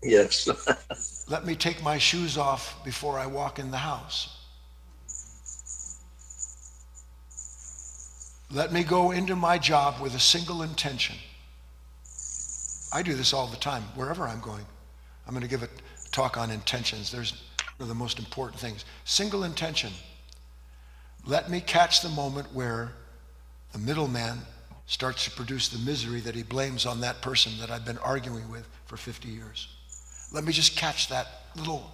Yes. Let me take my shoes off before I walk in the house. Let me go into my job with a single intention. I do this all the time, wherever I'm going. I'm going to give a talk on intentions. There's one of the most important things. Single intention. Let me catch the moment where the middleman starts to produce the misery that he blames on that person that I've been arguing with for 50 years. Let me just catch that little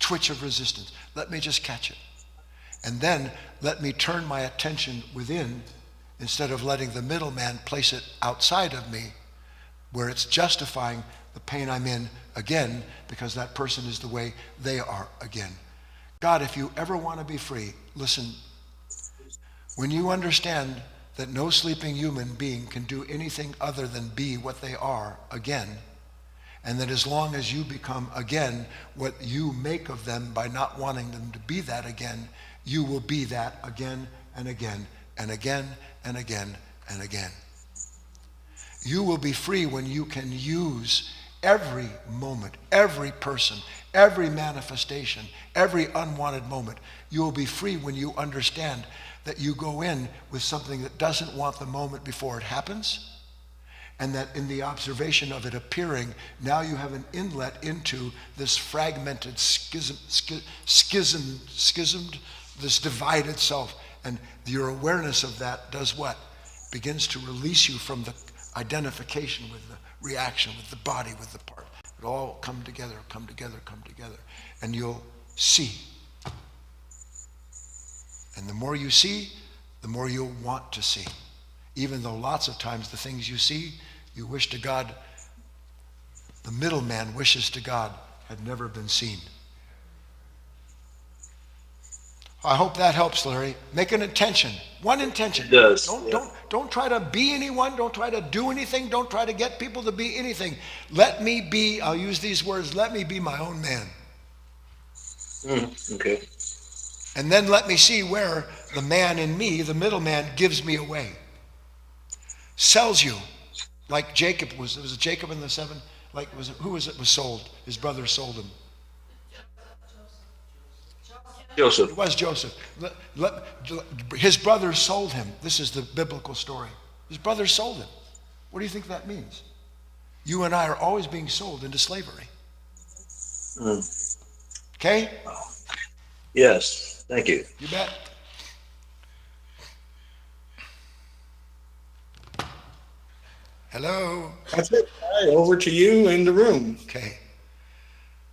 twitch of resistance. Let me just catch it. And then let me turn my attention within instead of letting the middleman place it outside of me where it's justifying the pain I'm in again because that person is the way they are again. God, if you ever want to be free, listen, when you understand that no sleeping human being can do anything other than be what they are again, and that as long as you become again what you make of them by not wanting them to be that again, you will be that again and again and again and again and again. You will be free when you can use every moment, every person, every manifestation, every unwanted moment. You will be free when you understand that you go in with something that doesn't want the moment before it happens, and that in the observation of it appearing, now you have an inlet into this fragmented schismed, this divided self. And your awareness of that does what? Begins to release you from the identification with the reaction, with the body, with the part. It all come together, come together, come together. And you'll see. And the more you see, the more you'll want to see. Even though lots of times the things you see, you wish to God, the middleman wishes to God had never been seen. I hope that helps, Larry. Make an intention. One intention. It does. Don't try to be anyone. Don't try to do anything. Don't try to get people to be anything. Let me be, I'll use these words, let me be my own man. Okay. And then let me see where the man in me, the middleman, gives me away. Sells you. Like Jacob was it Jacob in the seven? Like who was sold? His brother sold him. Joseph. It was Joseph. His brothers sold him. This is the biblical story. His brothers sold him. What do you think that means? You and I are always being sold into slavery. Okay? Yes. Thank you. You bet. Hello? That's it. All right, over to you in the room. Okay.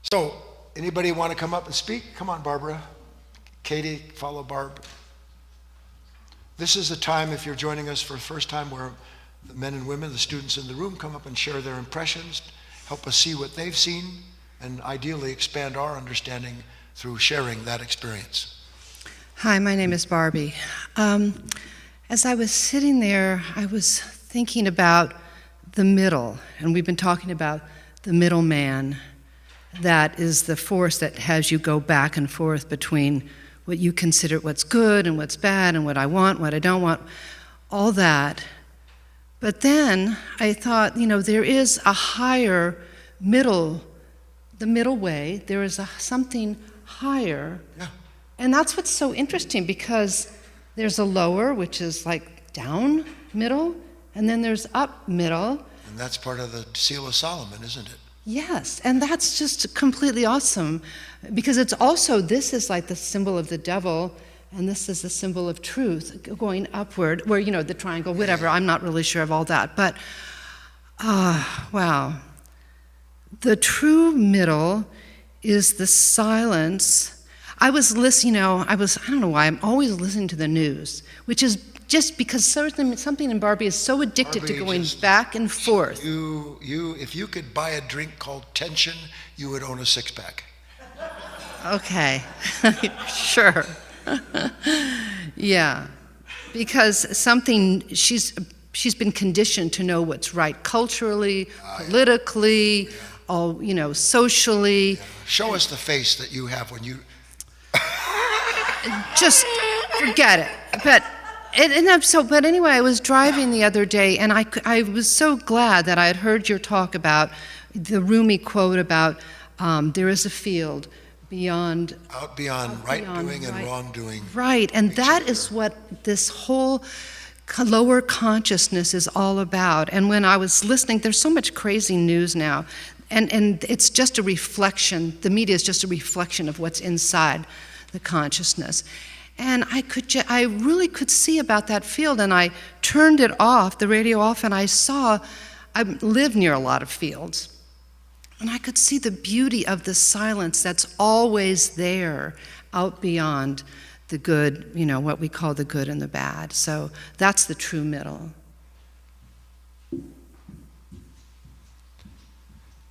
So, anybody want to come up and speak? Come on, Barbara. Katie, follow Barb. This is a time, if you're joining us for the first time, where the men and women, the students in the room, come up and share their impressions, help us see what they've seen, and ideally expand our understanding through sharing that experience. Hi, my name is Barbie. As I was sitting there, I was thinking about the middle, and we've been talking about the middleman. That is the force that has you go back and forth between what you consider what's good and what's bad and what I want, what I don't want, all that. But then I thought, there is a higher middle, the middle way. There is something higher. Yeah. And that's what's so interesting, because there's a lower, which is like down middle, and then there's up middle. And that's part of the Seal of Solomon, isn't it? Yes, and that's just completely awesome, because it's also, this is like the symbol of the devil, and this is the symbol of truth going upward, where, the triangle, whatever, I'm not really sure of all that, but, wow. The true middle is the silence. I was listening, I don't know why, I'm always listening to the news, which is just because something in Barbie is so addicted to going back and forth. If you could buy a drink called tension, you would own a six-pack. Okay, sure. Yeah, because she's been conditioned to know what's right culturally, politically, socially. Yeah. Show us the face that you have when you... Just forget it. But anyway, I was driving the other day, and I was so glad that I had heard your talk about the Rumi quote about there is a field beyond right doing and wrongdoing. Right, and that is what this whole lower consciousness is all about. And when I was listening, there's so much crazy news now, and it's just a reflection. The media is just a reflection of what's inside the consciousness. And I really could see about that field, and I turned it off, the radio off, and I live near a lot of fields. And I could see the beauty of the silence that's always there out beyond the good, what we call the good and the bad. So that's the true middle.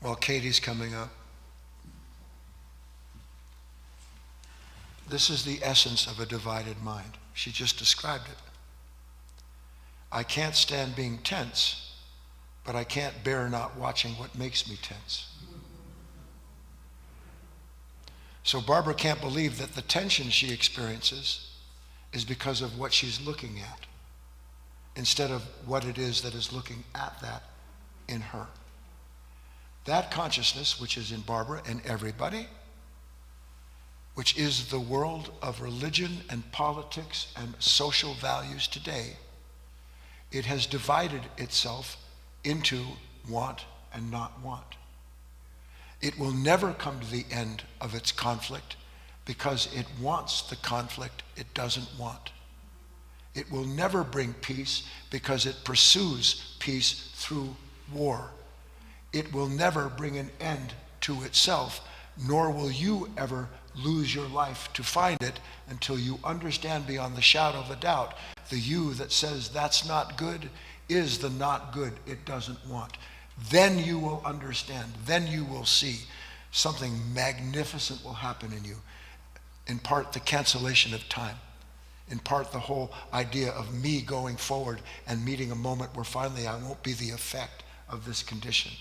While Katie's coming up, this is the essence of a divided mind. She just described it. I can't stand being tense, but I can't bear not watching what makes me tense. So Barbara can't believe that the tension she experiences is because of what she's looking at, instead of what it is that is looking at that in her. That consciousness, which is in Barbara and everybody, which is the world of religion and politics and social values today, it has divided itself into want and not want. It will never come to the end of its conflict because it wants the conflict it doesn't want. It will never bring peace because it pursues peace through war. It will never bring an end to itself, nor will you ever lose your life to find it until you understand beyond the shadow of a doubt the you that says that's not good is the not good it doesn't want. Then you will understand, then you will see something magnificent will happen in you. In part, the cancellation of time. In part, the whole idea of me going forward and meeting a moment where finally I won't be the effect of this condition.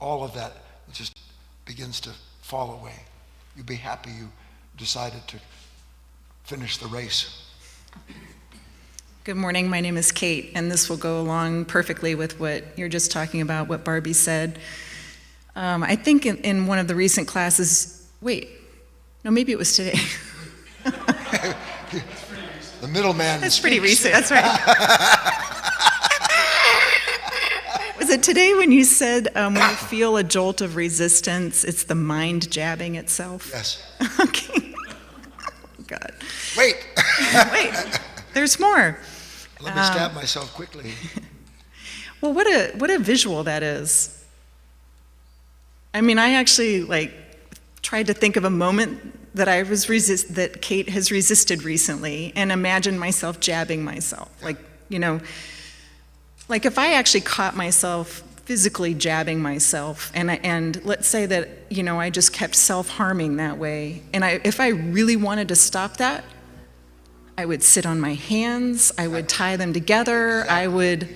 All of that just begins to fall away. You'll be happy you decided to finish the race. Good morning, my name is Kate, and this will go along perfectly with what you're just talking about, what Barbie said. I think in one of the recent classes, maybe it was today. The middleman. That's pretty recent, that's right. Was it today when you said when you feel a jolt of resistance, it's the mind jabbing itself? Yes. Okay. Oh, God. Wait, there's more. let me stab myself quickly. Well, what a visual that is. I mean, I actually tried to think of a moment that that Kate has resisted recently and imagined myself jabbing myself. Like if I actually caught myself physically jabbing myself and let's say that, I just kept self-harming that way. And if I really wanted to stop that, I would sit on my hands, I would tie them together, I would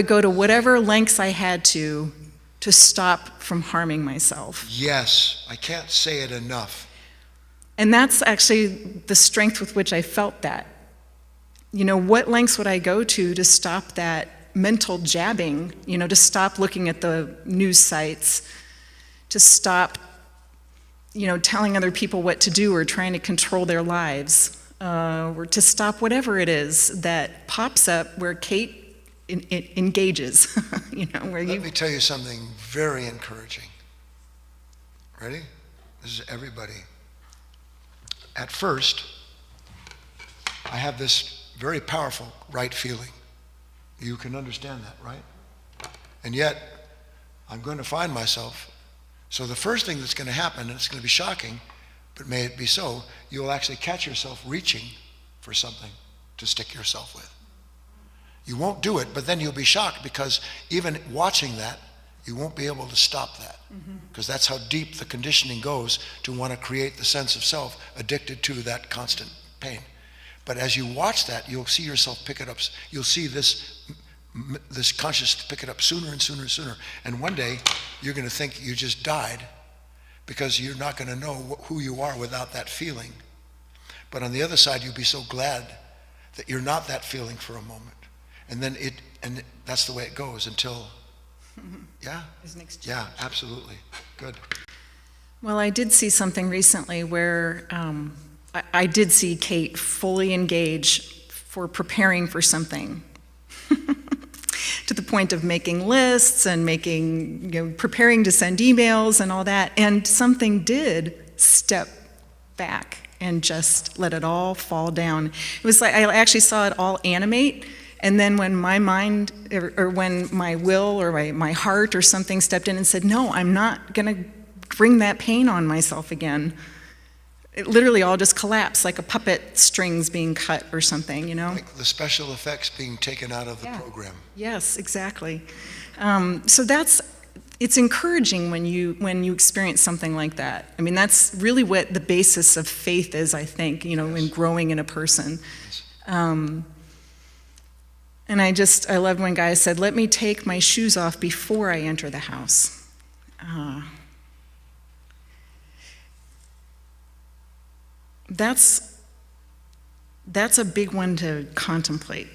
go to whatever lengths I had to stop from harming myself. Yes, I can't say it enough. And that's actually the strength with which I felt that. What lengths would I go to stop that mental jabbing, to stop looking at the news sites, to stop, telling other people what to do or trying to control their lives. Or to stop whatever it is that pops up where Kate engages, where Let me tell you something very encouraging. Ready? This is everybody. At first, I have this very powerful right feeling. You can understand that, right? And yet, I'm going to find myself. So the first thing that's going to happen, and it's going to be shocking, but may it be so, you'll actually catch yourself reaching for something to stick yourself with. You won't do it, but then you'll be shocked because even watching that, you won't be able to stop that. Because that's how deep the conditioning goes to want to create the sense of self addicted to that constant pain. But as you watch that, you'll see yourself pick it up. You'll see this consciousness pick it up sooner and sooner and sooner. And one day, you're going to think you just died because you're not going to know who you are without that feeling. But on the other side, you'll be so glad that you're not that feeling for a moment. And then that's the way it goes until, yeah? Yeah, absolutely. Good. Well, I did see something recently where I did see Kate fully engage for preparing for something. To the point of making lists and preparing to send emails and all that. And something did step back and just let it all fall down. It was like I actually saw it all animate, And then when my mind, or when my will or my heart or something stepped in and said, no, I'm not going to bring that pain on myself again, it literally all just collapsed, like a puppet strings being cut or something, you know? Like the special effects being taken out of the program. Yes, exactly. So it's encouraging when you experience something like that. I mean, that's really what the basis of faith is, I think, you know, in growing in a person. And I loved when Guy said, let me take my shoes off before I enter the house. That's a big one to contemplate.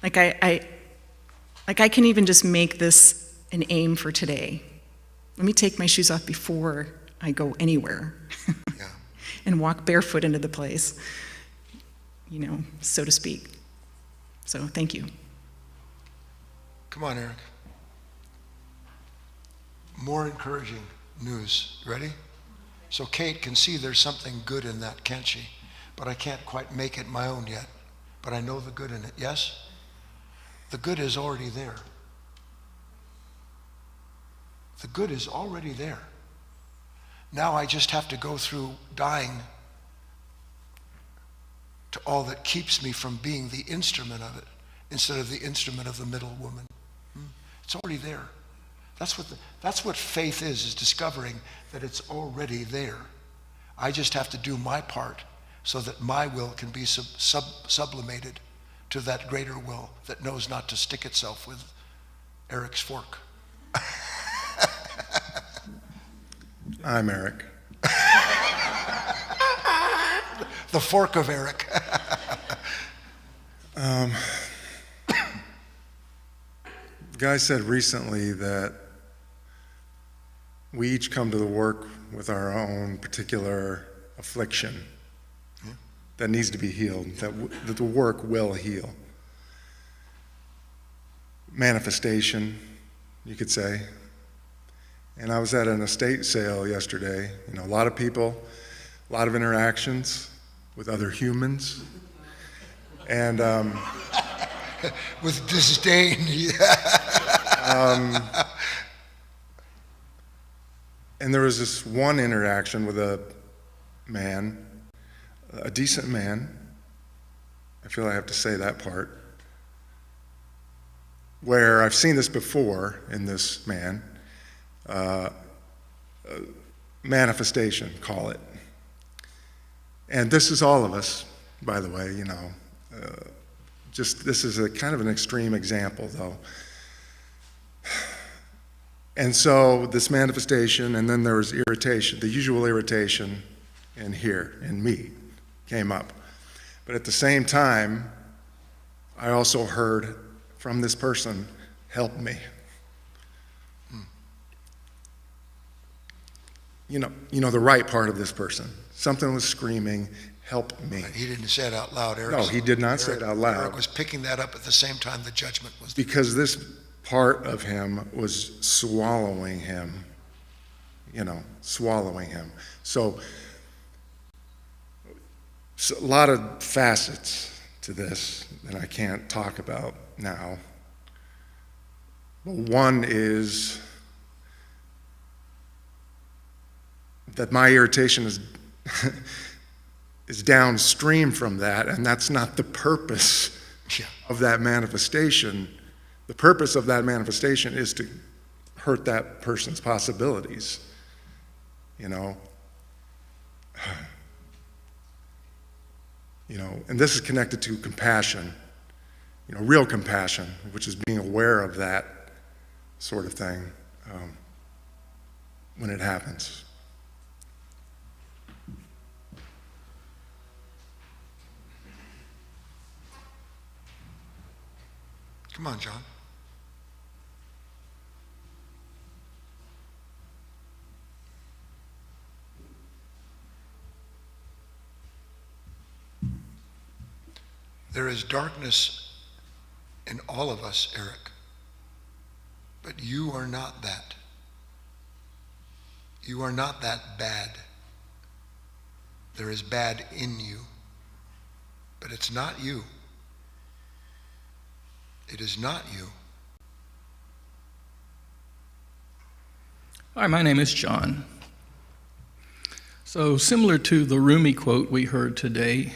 Like I can even just make this an aim for today. Let me take my shoes off before I go anywhere. And walk barefoot into the place, you know, so to speak. So thank you. Come on, Eric. More encouraging news. Ready? So Kate can see there's something good in that, can't she? But I can't quite make it my own yet. But I know the good in it. Yes? The good is already there. The good is already there. Now I just have to go through dying to all that keeps me from being the instrument of it instead of the instrument of the middle woman. It's already there. That's what faith is discovering that it's already there. I just have to do my part so that my will can be sublimated to that greater will that knows not to stick itself with Eric's fork. I'm Eric. The fork of Eric. Guy said recently that we each come to the work with our own particular affliction that needs to be healed, that the work will heal. Manifestation, you could say. And I was at an estate sale yesterday. You know, a lot of people, a lot of interactions with other humans. And with disdain. And there was this one interaction with a man, a decent man. I feel I have to say that part. Where I've seen this before in this man. Manifestation, call it. And this is all of us, by the way, you know. This is a kind of an extreme example, though. And so this manifestation, and then there was irritation, the usual irritation in here, in me, came up. But at the same time, I also heard from this person, help me. You know the right part of this person. Something was screaming, help me. He didn't say it out loud, Eric. No, he did not say it out loud. Eric was picking that up at the same time the judgment was. Because this part of him was swallowing him, swallowing him. So a lot of facets to this that I can't talk about now. One is that my irritation is downstream from that, and that's not the purpose of that manifestation. The purpose of that manifestation is to hurt that person's possibilities, and this is connected to compassion, real compassion, which is being aware of that sort of thing when it happens. Come on, John. There is darkness in all of us, Eric, but you are not that. You are not that bad. There is bad in you. But it's not you. It is not you. Hi, my name is John. So similar to the Rumi quote we heard today,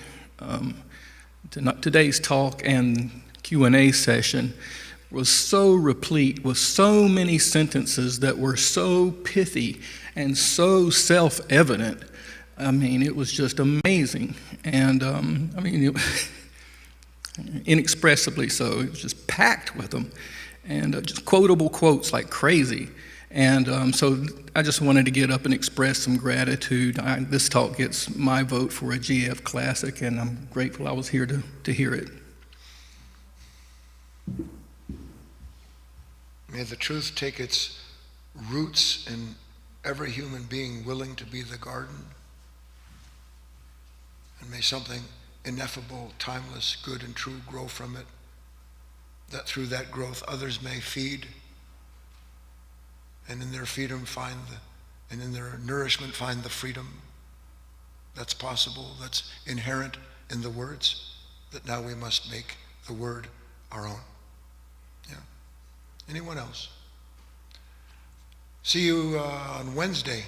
today's talk and Q&A session was so replete with so many sentences that were so pithy and so self-evident. I mean, it was just amazing. And inexpressibly so. It was just packed with them. And just quotable quotes like crazy. And so I just wanted to get up and express some gratitude. This talk gets my vote for a GF Classic, and I'm grateful I was here to hear it. May the truth take its roots in every human being willing to be the garden. And may something ineffable, timeless, good, and true grow from it, that through that growth others may feed, and in their freedom and in their nourishment find the freedom that's possible, that's inherent in the words, that now we must make the word our own. Yeah. Anyone else? See you on Wednesday.